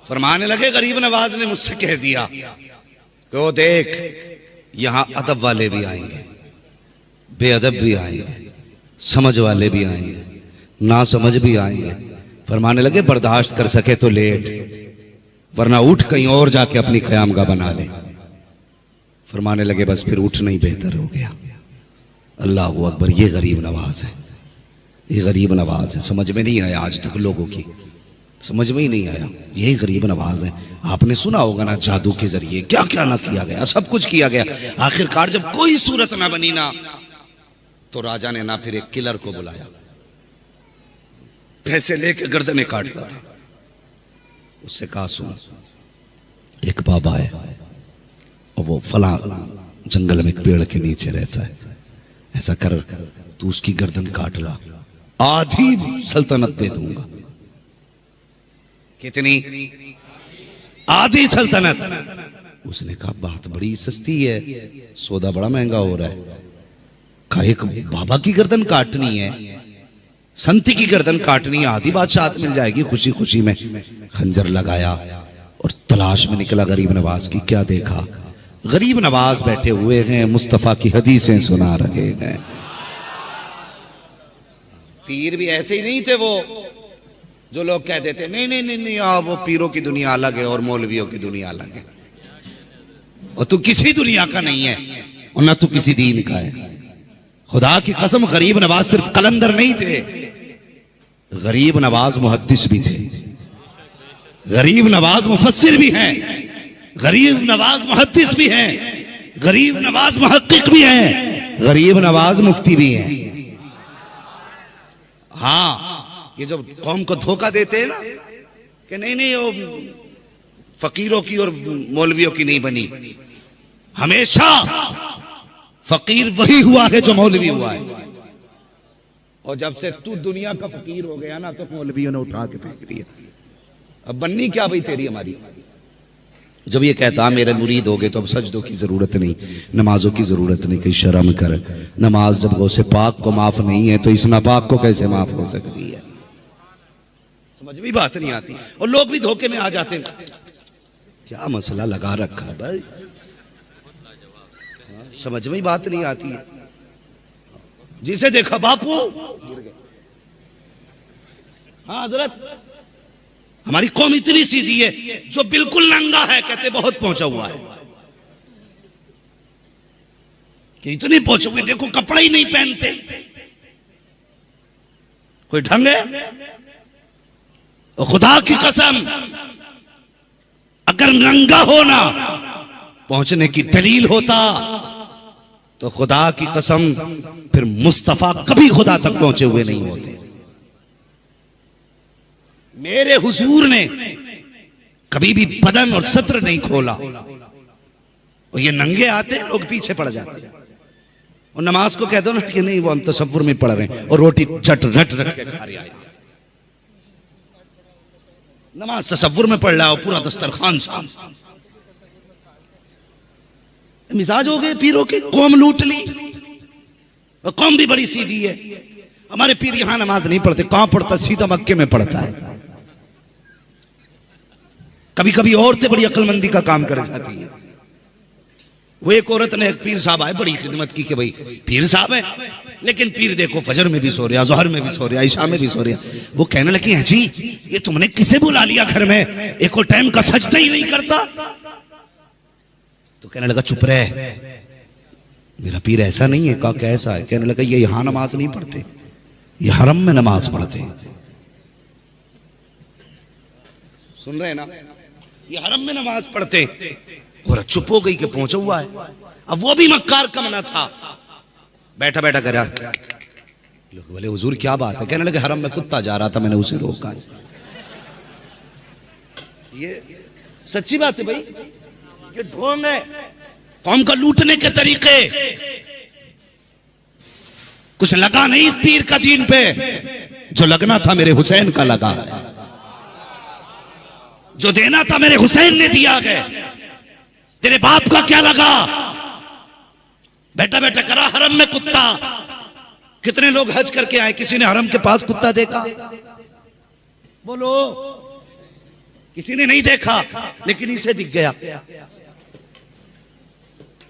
फरमाने लगे, गरीब नवाज ने मुझसे कह दिया कि वो देख यहां अदब वाले भी आएंगे, बेअदब भी आएंगे, समझ वाले भी आएंगे, ना समझ भी आएंगे। फरमाने लगे बर्दाश्त कर सके तो लेट, वरना उठ कहीं और जाके अपनी क़यामगाह बना ले। फरमाने लगे बस फिर उठना ही बेहतर हो गया। अल्लाह अकबर। ये गरीब नवाज है, ये गरीब नवाज है। समझ में नहीं आया आज तक लोगों की, समझ में ही नहीं आया। यही गरीब नवाज है। आपने सुना होगा ना जादू के जरिए क्या क्या ना किया गया, सब कुछ किया गया। आखिरकार जब कोई सूरत ना बनी ना, तो राजा ने ना फिर एक किलर को बुलाया, पैसे लेके गर्दनें काटता था। उससे कहा सुन, एक बाबा है और वो फला जंगल में एक पेड़ के नीचे रहता है, ऐसा कर तू उसकी गर्दन काट ला, आधी सल्तनत दे दूंगा। कितनी? आधी सल्तनत। उसने कहा बात बड़ी सस्ती है, सौदा बड़ा महंगा हो रहा है। कहा एक बाबा की गर्दन काटनी है, संती की गर्दन काटनी है, आधी बादशाहत मिल जाएगी खुशी खुशी में। खंजर लगाया और तलाश में निकला गरीब नवाज की। क्या देखा? गरीब नवाज बैठे हुए हैं, मुस्तफा की हदीसें सुना रहे हैं। पीर भी ऐसे ही नहीं थे वो जो लोग कह देते नहीं नहीं नहीं नहीं वो पीरों की दुनिया अलग है और मौलवियों की दुनिया अलग है, और तू किसी दुनिया का नहीं है और ना तू किसी दीन का है। खुदा की कसम, गरीब नवाज सिर्फ कलंदर नहीं थे, गरीब नवाज मुहद्दिस भी थे, गरीब नवाज मुफस्सिर भी हैं, गरीब नवाज मुहद्दिस भी हैं, गरीब नवाज मुहक्किक भी हैं, गरीब नवाज मुफ्ती भी हैं। हाँ, ये जब कौम को धोखा देते हैं ना कि नहीं नहीं वो फकीरों की और मौलवियों की नहीं बनी, हमेशा फकीर वही हुआ है जो मौलवी हुआ है। और जब से तू दुनिया का फकीर हो गया ना तो मौलवियों ने उठा के फेंक दिया। अब बननी क्या भाई तेरी हमारी? जब ये कहता मेरे मुरीद हो गए तो अब सजदों की जरूरत नहीं, नमाजों की जरूरत नहीं, कहीं शर्म कर। नमाज जब गौसे पाक को माफ नहीं है तो इस नापाक को कैसे माफ हो सकती है? समझ में बात नहीं आती और लोग भी धोखे में आ जाते हैं। क्या मसला लगा रखा है भाई, समझ में बात नहीं आती है। जिसे देखा बापू गिर गए। हाँ हजरत, हमारी कौम इतनी सीधी है, जो बिल्कुल नंगा है कहते बहुत पहुंचा हुआ है, कि इतने पहुंचे हुए देखो कपड़ा ही नहीं पहनते, कोई ढंग है? और खुदा की कसम, अगर नंगा होना पहुंचने की दलील होता तो खुदा की कसम फिर मुस्तफा कभी खुदा तक पहुंचे हुए नहीं होते। मेरे हुजूर ने कभी भी बदन और सत्र नहीं खोला, और ये नंगे आते लोग पीछे पड़ जाते। और नमाज को कह दो ना कि नहीं वो हम तसव्वुर में पढ़ रहे हैं, और रोटी झट रट रट के खा रही है। नमाज तसव्वुर में पढ़ रहा हो, पूरा दस्तरखान साम। मिजाज हो गए पीरों के, कौम लूट ली। और कौम भी बड़ी सीधी है। हमारे पीर यहां नमाज नहीं पढ़ते, कहां पढ़ता? सीधा मक्के में पढ़ता है। कभी कभी औरतें बड़ी अक्लमंदी का काम कर जाती है। वो एक औरत ने एक पीर साहब आए, बड़ी खिदमत की कि भाई पीर साहब है, लेकिन पीर देखो फजर में भी सो रहा, जोहर में भी सो रहा, ईशा में भी सो रहा। वो कहने लगी हैं जी ये तुमने किसे बुला लिया घर में, एक और टाइम का सजदा ही नहीं करता। तो कहने लगा चुप रहे, मेरा पीर ऐसा नहीं है। कहा कैसा है? कहने लगा ये यहां नमाज नहीं पढ़ते, ये हरम में नमाज पढ़ते हैं। सुन रहे हैं ना? ये हरम में नमाज पढ़ते। और चुप हो गई कि पहुंचा हुआ है। अब वो भी मक्कार का मना था, बैठा बैठा करा। लोग बोले हुजूर क्या बात है? कहने लगे हरम में कुत्ता जा रहा था, मैंने उसे रोका। ये सच्ची बात है भाई, ये ढोंग है कौम का लूटने के तरीके। कुछ लगा नहीं इस पीर का दीन पे, जो लगना था मेरे हुसैन का लगा, जो देना था मेरे हुसैन ने दिया है। तेरे बाप का क्या लगा? बैठा बैठा करा हरम में कुत्ता। कितने लोग हज करके आए, किसी ने हरम के पास कुत्ता देखा? बोलो, किसी ने नहीं देखा, लेकिन इसे दिख गया।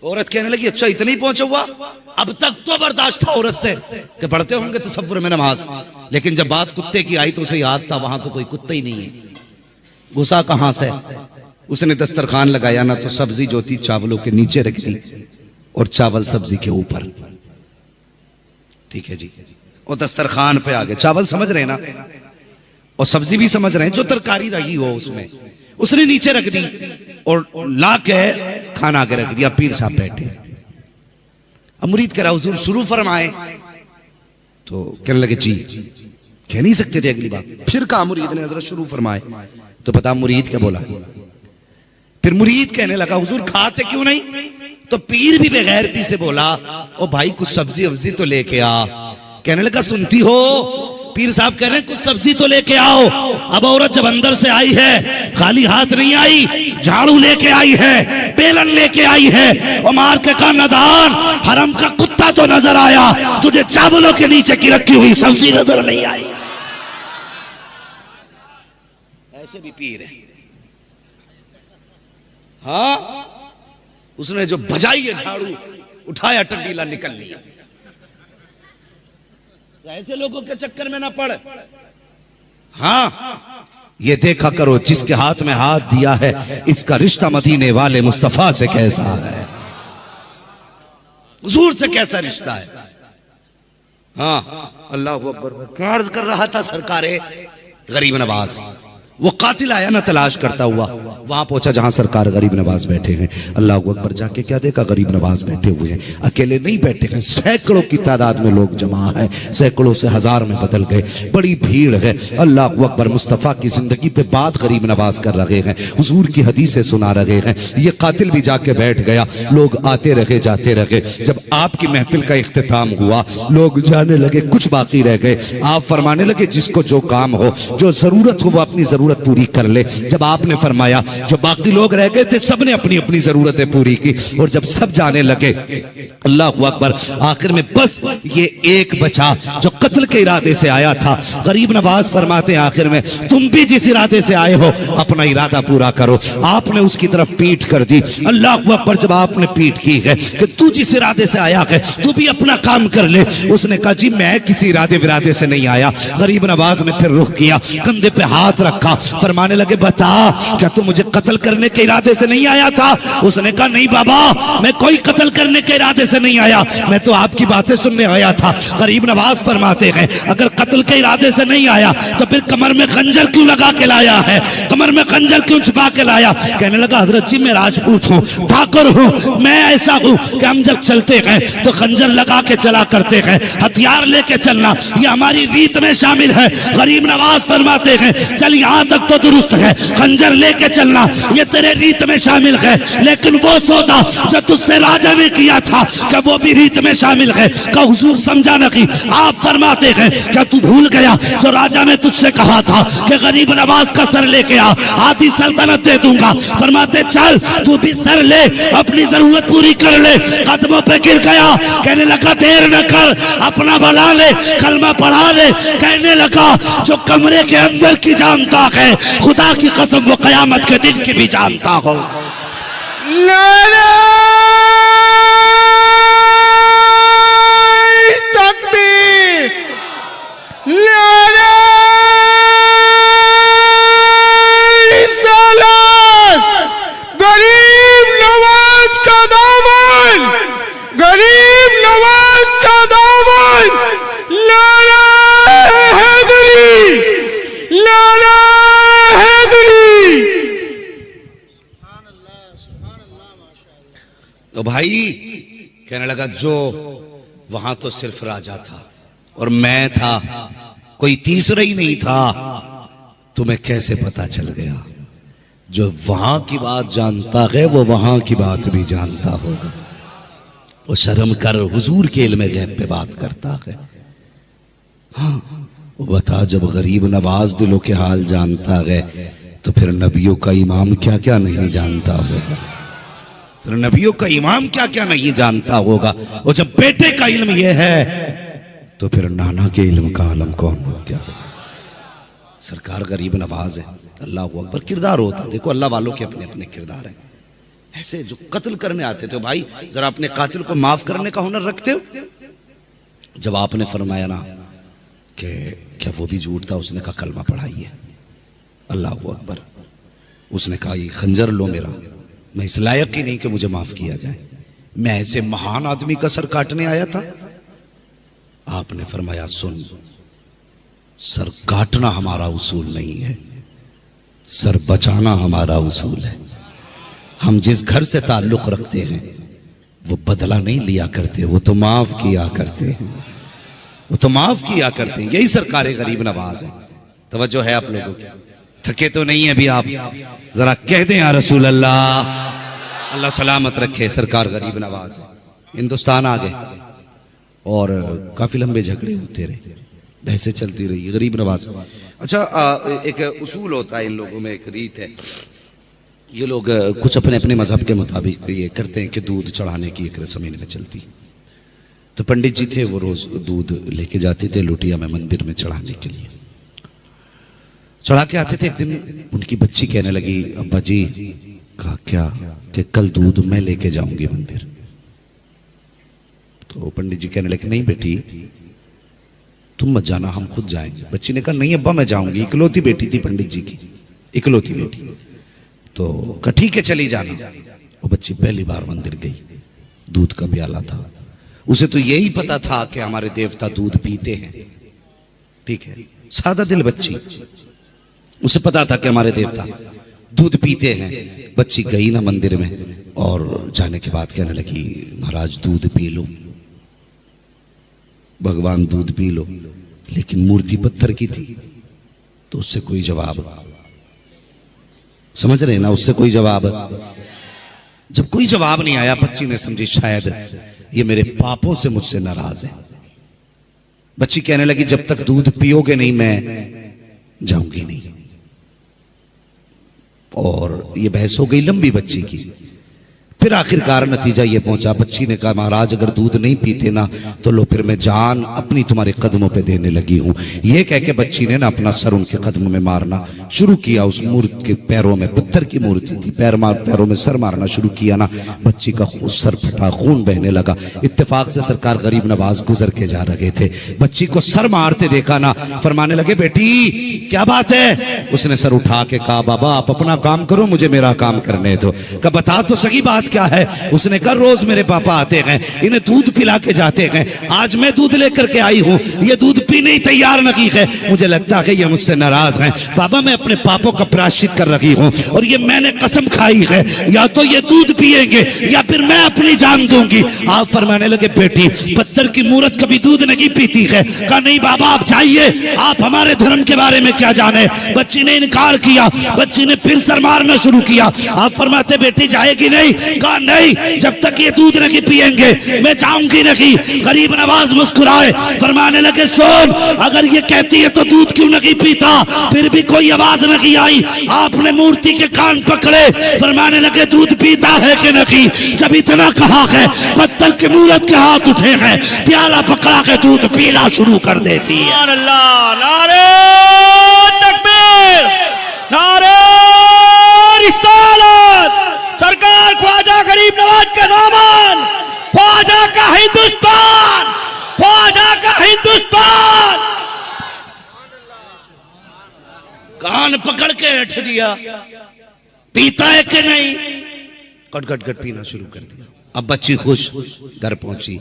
औरत कहने लगी अच्छा इतना ही पहुंचा हुआ? अब तक तो बर्दाश्त था औरत से कि पढ़ते होंगे तसव्वुर में नमाज, लेकिन जब बात कुत्ते की आई तो उसे याद था वहां तो कोई कुत्ता ही नहीं है। गुस्सा कहां से? उसने दस्तरखान लगाया ना तो सब्जी जो थी चावलों के नीचे रख दी और चावल सब्जी के ऊपर। ठीक है जी, और दस्तरखान पे आ गए। चावल समझ रहे ना, और सब्जी भी समझ रहे हैं, जो तरकारी रही हो उसमें उसने नीचे रख दी और ला के खाना आगे रख दिया। पीर साहब बैठे, अब मुरीद करा हुजूर शुरू फरमाए। तो कहने लगे जी कह नहीं सकते थे अगली बात। फिर कहा मुरीद ने हजरत शुरू फरमाए। तो पता मुरीद क्या बोला? फिर मुरीद कहने लगा हुजूर खाते क्यों नहीं? तो पीर भी बेगैरती से बोला ओ भाई कुछ सब्जी वब्जी तो लेके आ। कहने लगा सुनती हो पीर साहब कह रहे हैं कुछ सब्जी तो लेके आओ। अब औरत जब अंदर से आई है खाली हाथ नहीं आई, झाड़ू लेके आई है, बेलन लेके आई है। और मार के कहा नदान, हरम का कुत्ता तो नजर आया, तुझे चावलों के नीचे की रखी हुई सब्जी नजर नहीं आई। ऐसे भी पीर है। हाँ, उसने जो बजाई है झाड़ू, उठाया टंडीला निकल लिया। ऐसे लोगों के चक्कर में ना पड़। हाँ, ये देखा करो जिसके हाथ में हाथ दिया है इसका रिश्ता मदीने वाले मुस्तफा से कैसा है, हुजूर से कैसा रिश्ता है। हाँ, अल्लाह अकबर। अर्ज कर रहा था सरकारे गरीब नवाज, वो कातिल आया ना तलाश करता हुआ, वहां पहुंचा जहां सरकार गरीब नवाज बैठे हैं। अल्लाह अकबर, जाके क्या देखा, गरीब नवाज बैठे हुए हैं। अकेले नहीं बैठे हैं, सैकड़ों की तादाद में लोग जमा है, सैकड़ों से हजार में बदल गए, बड़ी भीड़ है। अल्लाह अकबर, मुस्तफ़ा की जिंदगी पे बात गरीब नवाज कर रहे हैं, हुजूर की हदीसें सुना रहे हैं। ये कातिल भी जाके बैठ गया, लोग आते रहे जाते रहे। जब आपकी महफिल का इख्तिताम हुआ, लोग जाने लगे, कुछ बाकी रह गए। आप फरमाने लगे जिसको जो काम हो, जो जरूरत हो, वो अपनी जरूरत पूरी कर ले। जब आपने फरमाया, जो बाकी लोग रह गए थे सबने अपनी अपनी जरूरतें पूरी की, और जब सब जाने लगे, अल्लाह अकबर, आखिर में बस ये एक बचा जो कत्ल के इरादे से आया था। गरीब नवाज फरमाते हैं आखिर में, तुम भी जिस इरादे से आए हो अपना इरादा पूरा करो। आपने उसकी तरफ पीठ कर दी। अल्लाह अकबर, जब आपने पीठ की है कि तू जिस इरादे से आया है तू भी अपना काम कर ले, उसने कहा जी मैं किसी इरादे विरादे से नहीं आया। गरीब नवाज ने फिर रुख किया, कंधे पे हाथ रखा, फरमाने लगे बता क्या तू मुझे कत्ल करने के इरादे से नहीं आया था? उसने कहा नहीं बाबा, मैं कोई कत्ल करने के इरादे से नहीं आया, मैं तो आपकी बातें सुनने आया था। गरीब नवाज फरमाते हैं अगर कत्ल के इरादे से नहीं आया तो फिर कमर में खंजर क्यों लगा के लाया है, कमर में खंजर क्यों छुपा के लाया? कहने लगा हजरत जी मैं राजपूत हूँ, ठाकुर हूँ, मैं ऐसा हूँ कि हम जब चलते हैं तो खंजर लगा के चला करते हैं, हथियार लेके चलना ये हमारी रीत में शामिल है। गरीब नवाज फरमाते हैं चल यहाँ तक तो दुरुस्त है, खंजर लेके चलना ये तेरे रीत में शामिल है, लेकिन वो सौदा जो तुझसे राजा ने किया था क्या वो भी रीत में शामिल है? का हुजूर समझा नहीं। आप फरमाते हैं क्या तू भूल गया जो राजा ने तुझसे कहा था कि गरीब नवाज का सर लेके आ, आधी सल्तनत दे दूंगा। फरमाते चल तू भी सर ले, अपनी जरूरत पूरी कर ले। कदमों पे गिर गया, कहने लगा देर न कर, अपना भला ले, कलमा पढ़ा ले। कहने लगा जो कमरे के अंदर की जानता है खुदा की कसम वो कयामत के दिन की भी जानता हो। तकबीर, गरीब नवाज का दामन, गरीब नवाज का दामन, लाला हैदरी, लाला हैदरी। तो भाई कहने लगा जो वहां तो सिर्फ राजा था और मैं था, कोई तीसरा ही नहीं था। तुम्हें कैसे पता चल गया? जो वहां की बात जानता है वो वहां की बात भी जानता होगा। वो शर्म कर, हुजूर के इल्म गैब पे बात करता है। हाँ, वो बता जब गरीब नवाज दिलों के हाल जानता है तो फिर नबियों का इमाम क्या क्या नहीं जानता होगा, फिर नबियों का इमाम क्या क्या नहीं जानता होगा। और जब बेटे का इल्म यह है तो फिर नाना के इल्म का आलम कौन हो क्या होगा। सरकार गरीब नवाज है, अल्लाह अकबर। किरदार होता, देखो अल्लाह वालों के अपने अपने किरदार हैं। ऐसे जो कत्ल करने आते थे भाई जरा अपने कातिल को माफ करने का हुनर रखते हो। जब आपने फरमाया ना कि क्या वो भी झूठ था, उसने कहा कलमा पढ़ाइए, अल्लाह अकबर। उसने कहा ये खंजर लो मेरा, मैं इस लायक ही नहीं कि मुझे माफ किया जाए, मैं ऐसे महान आदमी का सर काटने आया था। आपने फरमाया सुन, सर काटना हमारा उसूल नहीं है, सर बचाना हमारा उसूल है। हम जिस घर से ताल्लुक रखते हैं वो बदला नहीं लिया करते, वो तो माफ किया करते हैं, वो तो माफ किया करते हैं। यही सरकार गरीब नवाज है। तवज्जो है आप लोगों की? थके तो नहीं है अभी आप? जरा कह दें या रसूल अल्लाह, अल्लाह सलामत रखे। सरकार गरीब नवाज है। हिंदुस्तान आ गए और काफी लंबे झगड़े होते रहे, बहसें चलती रही। गरीब नवाज, अच्छा एक उसूल होता है इन लोगों में, एक रीत है, ये लोग कुछ अपने अपने मजहब के मुताबिक ये करते हैं कि दूध चढ़ाने की एक रस्म इनमें चलती। तो पंडित जी थे, वो रोज दूध लेके जाते थे लोटिया में मंदिर में चढ़ाने के लिए। चढ़ा के आते थे। एक दिन उनकी बच्ची कहने लगी, अब्बा जी कहा क्या, कि कल दूध मैं लेके जाऊंगी मंदिर। तो पंडित जी कहने लगे, नहीं बेटी तुम मत जाना, हम खुद जाएंगे। बच्ची ने कहा, नहीं अब्बा मैं जाऊंगी। इकलौती बेटी थी पंडित जी की, इकलौती बेटी। तो कहा ठीक है चली जाना। वो बच्ची पहली बार मंदिर गई, दूध का प्याला था। उसे तो यही पता था कि हमारे देवता दूध पीते हैं, ठीक है, सादा दिल बच्ची, उसे पता था कि हमारे देवता दूध पीते हैं। बच्ची गई ना मंदिर में, और जाने के बाद कहने लगी, महाराज दूध पी लो, भगवान दूध पी लो। लेकिन मूर्ति पत्थर की थी, तो उससे कोई जवाब, समझ रहे ना, उससे कोई जवाब। जब कोई जवाब नहीं आया, बच्ची ने समझी शायद ये मेरे पापों से मुझसे नाराज है। बच्ची कहने लगी, जब तक दूध पियोगे नहीं मैं जाऊंगी नहीं। और ये बहस हो गई लंबी बच्ची की। फिर आखिरकार नतीजा ये पहुंचा, बच्ची ने कहा, महाराज अगर दूध नहीं पीते ना तो लो फिर मैं जान अपनी तुम्हारे कदमों पे देने लगी हूं। ये कह के बच्ची ने ना अपना सर उनके कदमों में मारना शुरू किया। उस मूर्ति के पैरों में, पत्थर की मूर्ति थी, पैरों में सर मारना शुरू किया ना, बच्ची का सर फटा, खून बहने लगा। इत्तेफाक से सरकार गरीब नवाज गुजर के जा रहे थे, बच्ची को सर मारते देखा ना, फरमाने लगे, बेटी क्या बात है। उसने सर उठा के कहा, बाबा आप अपना काम करो, मुझे मेरा काम करने दो। कहा बता तो सही बात क्या है। उसने कहा, रोज मेरे पापा आते हैं, इन्हें दूध पिला के जाते हैं, आज मैं दूध लेकर के आई हूं, ये दूध पीने ही तैयार नहीं है, मुझे लगता है ये मुझसे नाराज हैं। बाबा मैं अपने पापों का प्रायश्चित कर रही हूं, और ये मैंने कसम खाई है, या तो ये दूध पिएंगे या फिर मैं अपनी जान दूंगी। आप फरमाने लगे, बेटी पत्थर की मूर्त कभी दूध नहीं पीती है। कहा नहीं बाबा आप जाइए, आप हमारे धर्म के बारे में क्या जाने। बच्ची ने इनकार किया, बच्ची ने फिर सर मारना शुरू किया। आप फरमाते, बेटी जाएगी नहीं। कहा नहीं, जब तक ये दूध नहीं पिएंगे मैं जाऊंगी नहीं। गरीब नवाज मुस्कुराए, फरमाने लगे, सुन अगर ये कहती है तो दूध क्यों नहीं पीता। फिर भी कोई आवाज नहीं आई। आपने मूर्ति के कान पकड़े, फरमाने लगे, दूध पीता है कि नहीं। जब इतना कहा है, पत्थर की मूर्त के हाथ उठे हैं, प्याला पकड़ा के दूध पीना शुरू कर देती है। अल्लाह, नारे तकबीर, नारे रिसालत, सरकार ख्वाजा गरीब नवाज का दामन, ख्वाजा का हिंदुस्तान, ख्वाजा का हिंदुस्तान। कान पकड़ के हट दिया, पीता है कि नहीं। गट गट गट पीना शुरू कर दिया। अब बच्ची खुश घर पहुंची।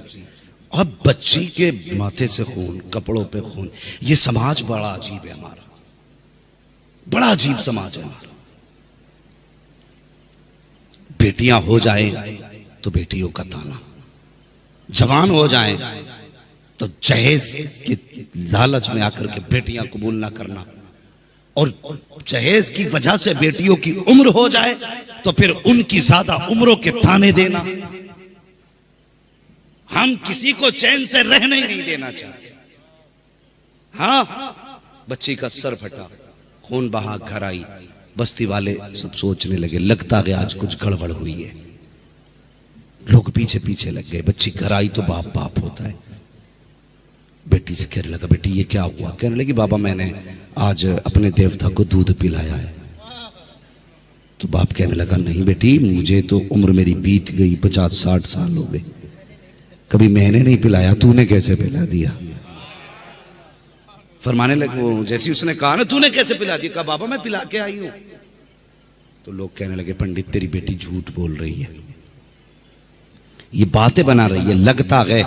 अब बच्ची के माथे से खून, कपड़ों पे खून। ये समाज बड़ा अजीब है हमारा, बड़ा अजीब समाज है हमारा। बेटियां हो जाए तो बेटियों का ताना, जवान हो जाए तो जहेज के लालच में आकर के बेटियां कबूल ना करना, और जहेज की वजह से बेटियों की उम्र हो जाए तो फिर उनकी ज्यादा उम्रों के ताने देना। हम किसी को चैन से रहने ही नहीं देना चाहते। हाँ, बच्ची का सर फटा, खून बहा, घर आई। बस्ती वाले सब सोचने लगे, लगता है आज कुछ गड़बड़ हुई है। लोग पीछे पीछे लग गए। बच्ची घर आई तो बाप बाप होता है। बेटी से कहने लगा, बेटी ये क्या हुआ। कहने लगी, बाबा मैंने आज अपने देवता को दूध पिलाया है। तो बाप कहने लगा, नहीं बेटी मुझे तो उम्र मेरी बीत गई, 50-60 साल हो गए, कभी मैंने नहीं पिलाया, तूने कैसे पिला दिया। फरमाने लगे, जैसी उसने कहा ना तूने कैसे पिला दिया, कहा बाबा मैं पिला के आई हूं। तो लोग कहने लगे, पंडित तेरी बेटी झूठ बोल रही है, ये बातें बना रही है, लगता है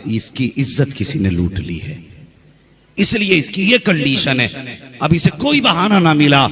इसकी इज्जत किसी ने लूट ली है, इसलिए इसकी ये कंडीशन है। अब इसे कोई बहाना ना मिला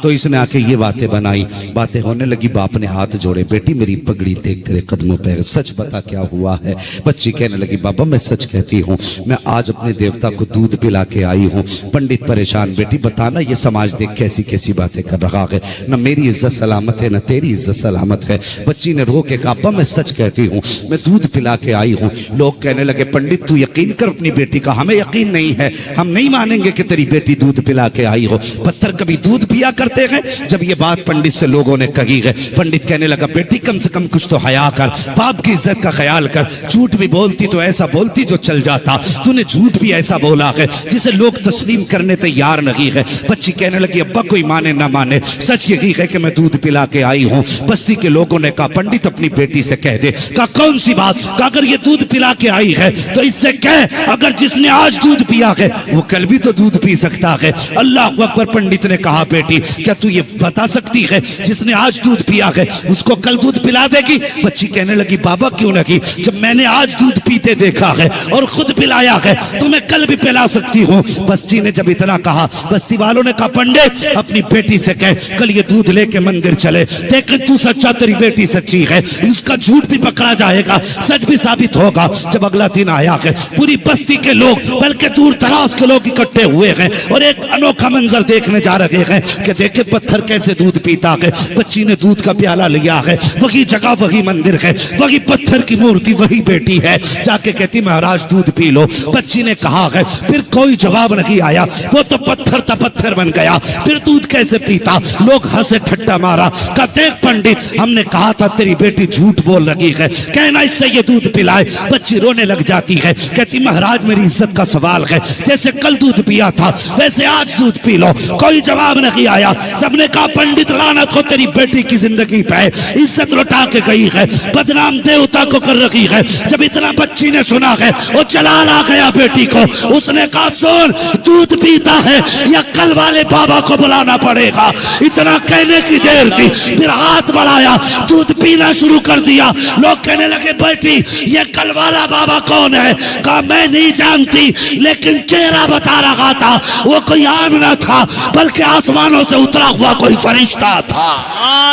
तो इसने आके ये बातें बनाई। बातें होने लगी, बाप ने हाथ जोड़े, बेटी मेरी पगड़ी देख तेरे कदमों पे, सच बता क्या हुआ है। बच्ची कहने लगी, बाबा मैं सच कहती हूँ, मैं आज अपने देवता को दूध पिला के आई हूँ। पंडित परेशान, बेटी बताना ये समाज देख कैसी कैसी बातें कर रहा है, न मेरी इज्जत सलामत है न तेरी इज्जत सलामत है। बच्ची ने रो के कहा, अब्बा मैं सच कहती हूँ, मैं दूध पिला के आई हूँ। लोग कहने लगे, पंडित तू यकीन कर अपनी बेटी का, हमें यकीन नहीं है। हम नहीं मानेंगे कि तेरी बेटी दूध पिला के आई हो। पत्थर कभी दूध पिया करते हैं। जब ये बात पंडित से लोगों ने कही है, पंडित कहने लगा बेटी कम से कम कुछ तो हया कर, बाप की इज्जत का ख्याल कर। झूठ भी बोलती तो ऐसा बोलती जो चल जाता, तूने झूठ भी ऐसा बोला है जिसे लोग तस्लीम करने तैयार नहीं है। बच्ची कहने लगी अब्बा कोई माने ना माने, सच यही है कि मैं दूध पिला के आई हूँ। बस्ती के लोगों ने कहा पंडित अपनी बेटी से कह दे। कहा कौन सी बात? कहा अगर ये दूध पिला के आई है तो इससे कह अगर जिसने आज दूध पिया है वो कल भी तो दूध पी सकता है। अल्लाह अकबर। पंडित ने कहा बेटी क्या तू ये बता सकती है जिसने आज दूध पिया है उसको कल दूध पिला देगी? बच्ची कहने लगी बाबा क्यों नहीं, जब मैंने आज दूध पीते देखा है और खुद पिलाया है तो मैं कल भी पिला सकती हूँ। बस्ती ने जब इतना कहा, बस्ती वालों ने कहा पंडित अपनी बेटी से कह कल ये दूध लेके मंदिर चले, देख तू सच्चा तेरी बेटी सच्ची है, उसका झूठ भी पकड़ा जाएगा, सच भी साबित होगा। जब अगला दिन आया है पूरी बस्ती के लोग बल्कि दूर दराज के लोग इकट्ठे हुए हैं और एक अनोखा मंजर देखने जा रहे हैं कि देखे पत्थर कैसे दूध पीता है। बच्ची ने दूध का प्याला लिया है, वही जगह वही मंदिर है, वही पत्थर की मूर्ति वही बेटी है। जाके कहती महाराज दूध पी लो। बच्ची ने कहा है, फिर कोई जवाब नहीं आया, वो तो पत्थर था पत्थर बन गया, फिर दूध कैसे पीता? लोग हंसे ठट्टा मारा। कहा देख पंडित हमने कहा था तेरी बेटी झूठ बोल रही है, कहना इससे ये दूध पिलाए। बच्ची रोने लग जाती है, कहती महाराज मेरी इज्जत का सवाल है, जैसे कल दूध पिया था वैसे आज दूध पी लो। कोई जवाब नहीं आया। सबने कहा पंडित लानत हो तेरी बेटी की जिंदगी पे, इज्जत लुटा के गई है, बदनाम देवता को कर रही है। जब इतना बच्ची ने सुना है वो चला ला गया बेटी को। उसने कहा सुन दूध पीता है या कल वाले बाबा को बुलाना पड़ेगा। इतना कहने की देर थी, फिर हाथ बढ़ाया, दूध पीना शुरू कर दिया। लोग कहने लगे बेटी ये कल वाला बाबा कौन है? कहा मैं नहीं जानती लेकिन चेहरा बता रहा था, वो कोई आम न था बल्कि आसमानों से उतरा हुआ कोई फरिश्ता था।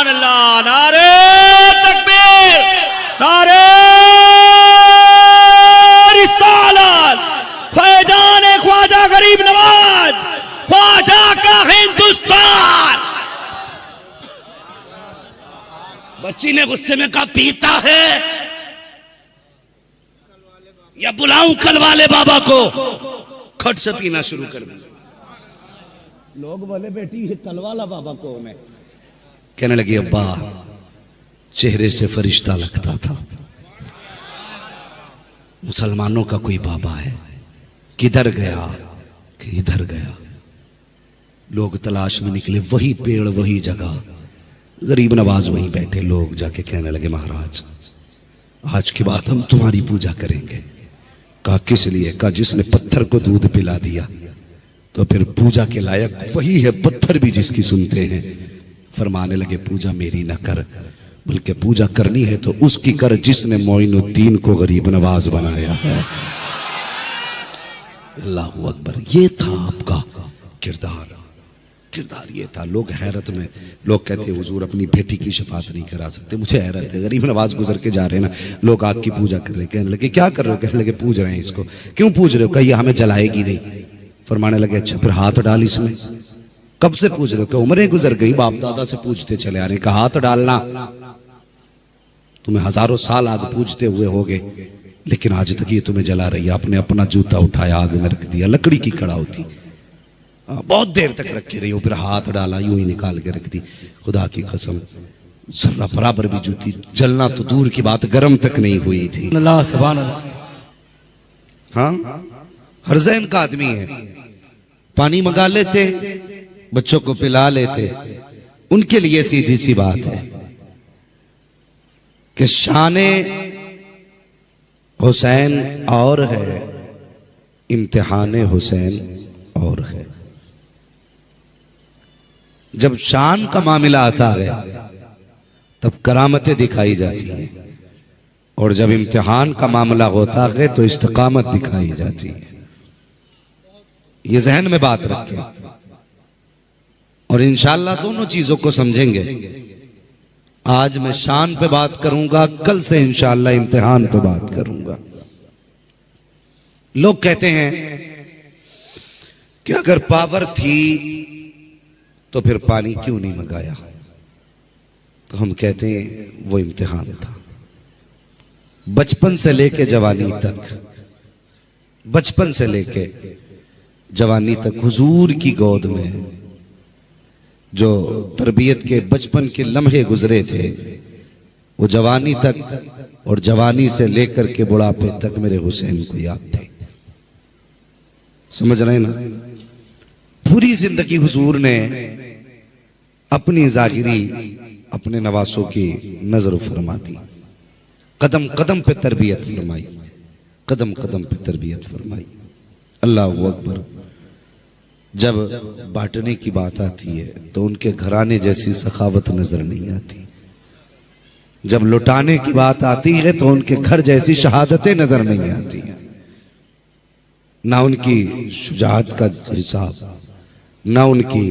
अल्लाह नारे तकबीर, नारे रिसालत, फैजान ख्वाजा गरीब नवाज, ख्वाजा का हिंदुस्तान। बच्ची ने गुस्से में कहा पीता है या बुलाऊं कल वाले बाबा को? खट से पीना शुरू कर दिया। लोग बोले बेटी ये कल वाला बाबा कौन है? कहने लगी अब्बा चेहरे से फरिश्ता लगता था, मुसलमानों का कोई बाबा है, किधर गया कि इधर गया। लोग तलाश में निकले, वही पेड़ वही जगह, गरीब नवाज वहीं बैठे। लोग जाके कहने लगे महाराज आज के बाद हम तुम्हारी पूजा करेंगे। कहा किस लिए? कहा जिसने पत्थर को दूध पिला दिया तो फिर पूजा के लायक वही है, पत्थर भी जिसकी सुनते हैं। फरमाने लगे पूजा मेरी ना कर, बल्कि पूजा करनी है तो उसकी कर जिसने मोइनुद्दीन को गरीब नवाज बनाया है। अल्लाह अकबर। ये था आपका किरदार, किरदार ये था। लोग हैरत में, लोग कहते हैं हुजूर अपनी बेटी की शफात नहीं करा सकते। मुझे हैरत है, गरीब नवाज गुजर के जा रहे हैं ना, लोग आग की पूजा कर रहे हैं। कहने लगे क्या कर रहे हो? कहने लगे पूज रहे हैं इसको। क्यों पूज रहे हो? कहिए हमें जलाएगी नहीं। फरमाने लगे अच्छा फिर हाथ डाल इसमें। कब से पूछ रहे हो? क्या उम्रें गुजर गई, बाप दादा से पूछते चले आ रहे। कहा हाथ डालना, तुम्हें हजारों साल आग पूजते हुए होगे लेकिन आज तक ये तुम्हें जला रही है। आपने अपना जूता उठाया आग में रख दिया, लकड़ी की कड़ा होती, बहुत देर तक रखे रही हो, फिर हाथ डाला यूं ही निकाल के रख दी। खुदा की कसम जर्रा बराबर भी जूती जलना तो दूर की बात गर्म तक नहीं हुई थी। अल्लाह सुभान अल्लाह। हाँ हरजैन का आदमी है, पानी मंगा लेते, बच्चों को पिला लेते। उनके लिए सीधी सी बात है कि शाने हुसैन और है, इम्तिहाने हुसैन और है। जब शान का मामला आता है तब करामतें दिखाई जाती हैं, और जब इम्तिहान का मामला होता है तो इस्तिकामत दिखाई जाती है। ये जहन में बात रखें और इंशाअल्लाह दोनों चीजों को समझेंगे। आज मैं शान पे बात करूंगा, कल से इंशाअल्लाह इम्तिहान पे बात करूंगा। लोग कहते हैं कि अगर पावर थी तो फिर पानी क्यों नहीं मंगाया? तो हम कहते हैं वो इम्तिहान था। बचपन से लेके जवानी तक, बचपन से लेके जवानी तक हुजूर की गोद में जो तरबियत के बचपन के लम्हे गुजरे थे, वो जवानी तक और जवानी से लेकर के बुढ़ापे तक मेरे हुसैन को याद थे। समझ रहे हैं ना? पूरी जिंदगी हुजूर ने अपनी जागिरी अपने नवासों की नजर फरमा दी, कदम कदम पे तरबियत फरमाई, कदम कदम पे तरबियत फरमाई। अल्लाह अकबर। जब बांटने की बात आती है तो उनके घराने जैसी सखावत नजर नहीं आती, जब लुटाने की बात आती है तो उनके घर जैसी शहादतें नजर नहीं आती हैं। ना उनकी शुजाअत का हिसाब, ना उनकी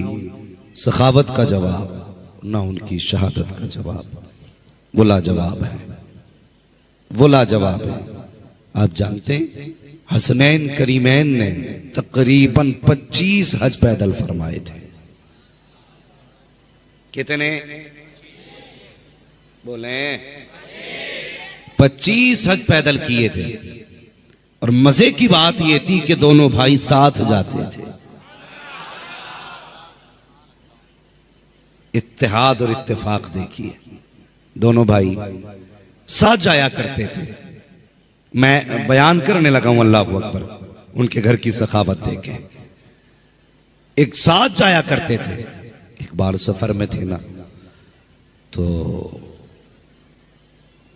सखावत का जवाब, ना उनकी शहादत का जवाब। वो लाजवाब है, वो लाजवाब है। आप जानते हैं हसनैन करीमैन ने तकरीबन 25 हज पैदल फरमाए थे। कितने बोले? 25 हज पैदल किए थे। और मजे की बात यह थी कि दोनों भाई साथ जाते थे। इत्तेहाद और इत्तेफाक देखिए, दोनों भाई साथ जाया करते थे। मैं बयान करने लगा हूं अल्लाह अकबर, उनके घर की सखावत देखे। एक साथ जाया करते थे। एक बार सफर में थे ना, तो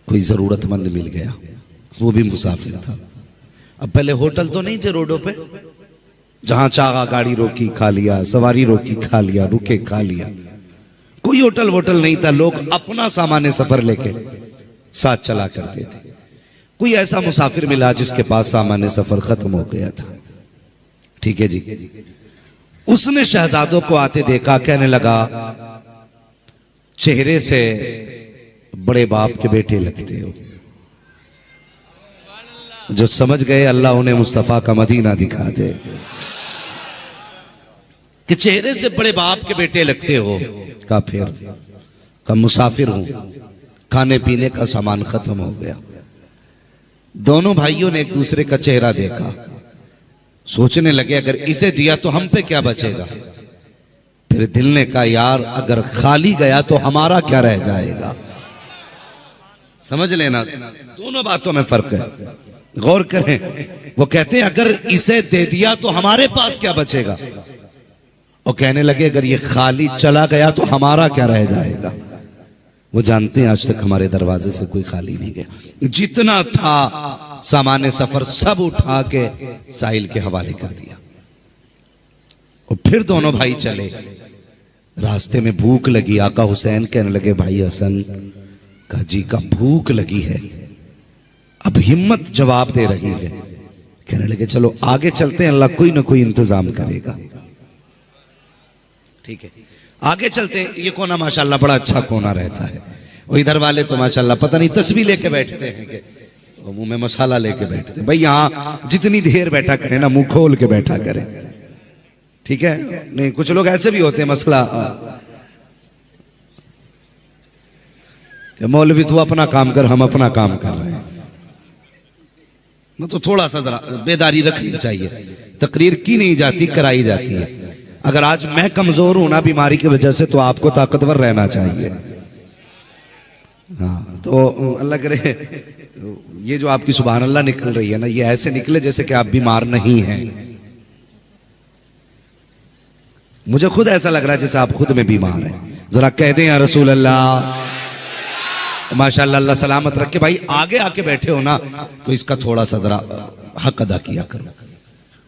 कोई जरूरतमंद मिल गया, वो भी मुसाफिर था। अब पहले होटल तो नहीं थे रोडों पे, जहां चाहा गाड़ी रोकी खा लिया, सवारी रोकी खा लिया, रुके खा लिया। कोई होटल वोटल नहीं था। लोग अपना सामान्य सफर लेके साथ चला करते थे। कोई ऐसा मुसाफिर मिला जिसके पास सामान्य सफर खत्म हो गया था। ठीक है जी, उसने शहजादों को आते देखा, कहने लगा चेहरे से बड़े बाप के बेटे लगते हो। जो समझ गए अल्लाह उन्हें मुस्तफा का मदीना दिखा दे, कि चेहरे से बड़े बाप के बेटे लगते हो। का फिर का मुसाफिर हूं, खाने पीने का सामान खत्म हो गया। दोनों भाइयों ने एक दूसरे का चेहरा देखा, सोचने लगे अगर इसे दिया तो हम पे क्या बचेगा। फिर दिल ने कहा यार अगर खाली गया तो हमारा क्या रह जाएगा। समझ लेना, दोनों बातों में फर्क है, गौर करें। वो कहते हैं अगर इसे दे दिया तो हमारे पास क्या बचेगा, और कहने लगे अगर ये खाली चला गया तो हमारा क्या रह जाएगा। वो जानते हैं आज तक हमारे दरवाजे से कोई खाली नहीं गया। जितना था सामान्य सफर सब उठा के साहिल के हवाले कर दिया। और फिर दोनों भाई चले। रास्ते में भूख लगी। आका हुसैन कहने लगे भाई हसन का जी का भूख लगी है। अब हिम्मत जवाब दे रही है। कहने लगे चलो आगे चलते हैं, अल्लाह कोई ना कोई इंतजाम करेगा। ठीक है, आगे चलते हैं। ये कोना माशाल्लाह बड़ा अच्छा कोना रहता है। वो इधर वाले तो माशाल्लाह पता नहीं तस्बीह लेके बैठते हैं कि मुंह में मसाला लेके बैठते हैं। भाई यहाँ जितनी देर बैठा करें ना, मुंह खोल के बैठा करें। ठीक है, नहीं कुछ लोग ऐसे भी होते हैं मसला कि मौलवी तू अपना काम कर, हम अपना काम कर रहे हैं ना। तो थोड़ा सा जरा बेदारी रखनी चाहिए। तकरीर की नहीं जाती, कराई जाती है। अगर आज मैं कमजोर हूं ना बीमारी की वजह से, तो आपको ताकतवर रहना चाहिए। हाँ, तो अल्लाह करे ये जो आपकी सुभान अल्लाह निकल रही है ना, ये ऐसे निकले जैसे कि आप बीमार नहीं हैं। मुझे खुद ऐसा लग रहा है जैसे आप खुद में बीमार हैं। जरा कह दें या रसूल अल्लाह, माशाअल्लाह, अल्लाह सलामत रखे। भाई आगे आके बैठे हो ना, तो इसका थोड़ा सा जरा हक अदा किया करो।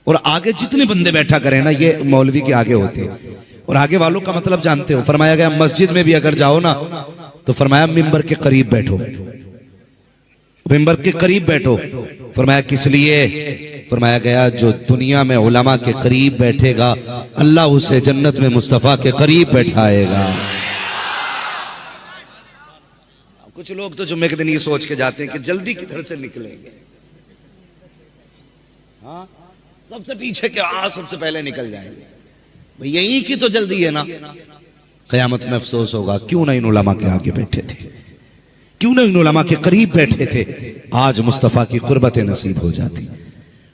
और आगे जितने बंदे बैठा करें ना, ये मौलवी के आगे होते हैं। और आगे वालों का मतलब जानते हो, फरमाया गया मस्जिद में भी अगर जाओ ना, तो फरमाया मिंबर के करीब बैठो, मिंबर के करीब बैठो। फरमाया किस लिए? फरमाया गया जो दुनिया में उलमा के करीब बैठेगा, अल्लाह उसे जन्नत में मुस्तफा के करीब बैठाएगा। कुछ लोग तो जुम्मे के दिन ये सोच के जाते हैं कि जल्दी किधर से निकलेंगे। हाँ, सबसे पीछे के सबसे पहले निकल जाएंगे। भाई यही की तो जल्दी है ना। क़यामत में अफसोस होगा, क्यों ना इन उलमा के आगे बैठे थे, क्यों ना इन उलमा के करीब बैठे थे। आज मुस्तफ़ा की कुर्बत नसीब हो जाती।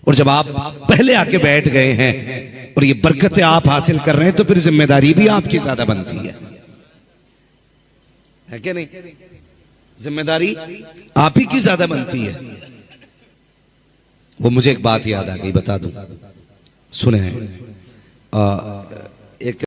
और जब आप पहले आके बैठ गए हैं और ये बरकतें आप हासिल कर रहे हैं तो फिर जिम्मेदारी भी आपकी ज्यादा बनती है कि नहीं? जिम्मेदारी आप ही की ज्यादा बनती है। वो मुझे एक बात याद आ गई, बता दूं, सुने हैं। एक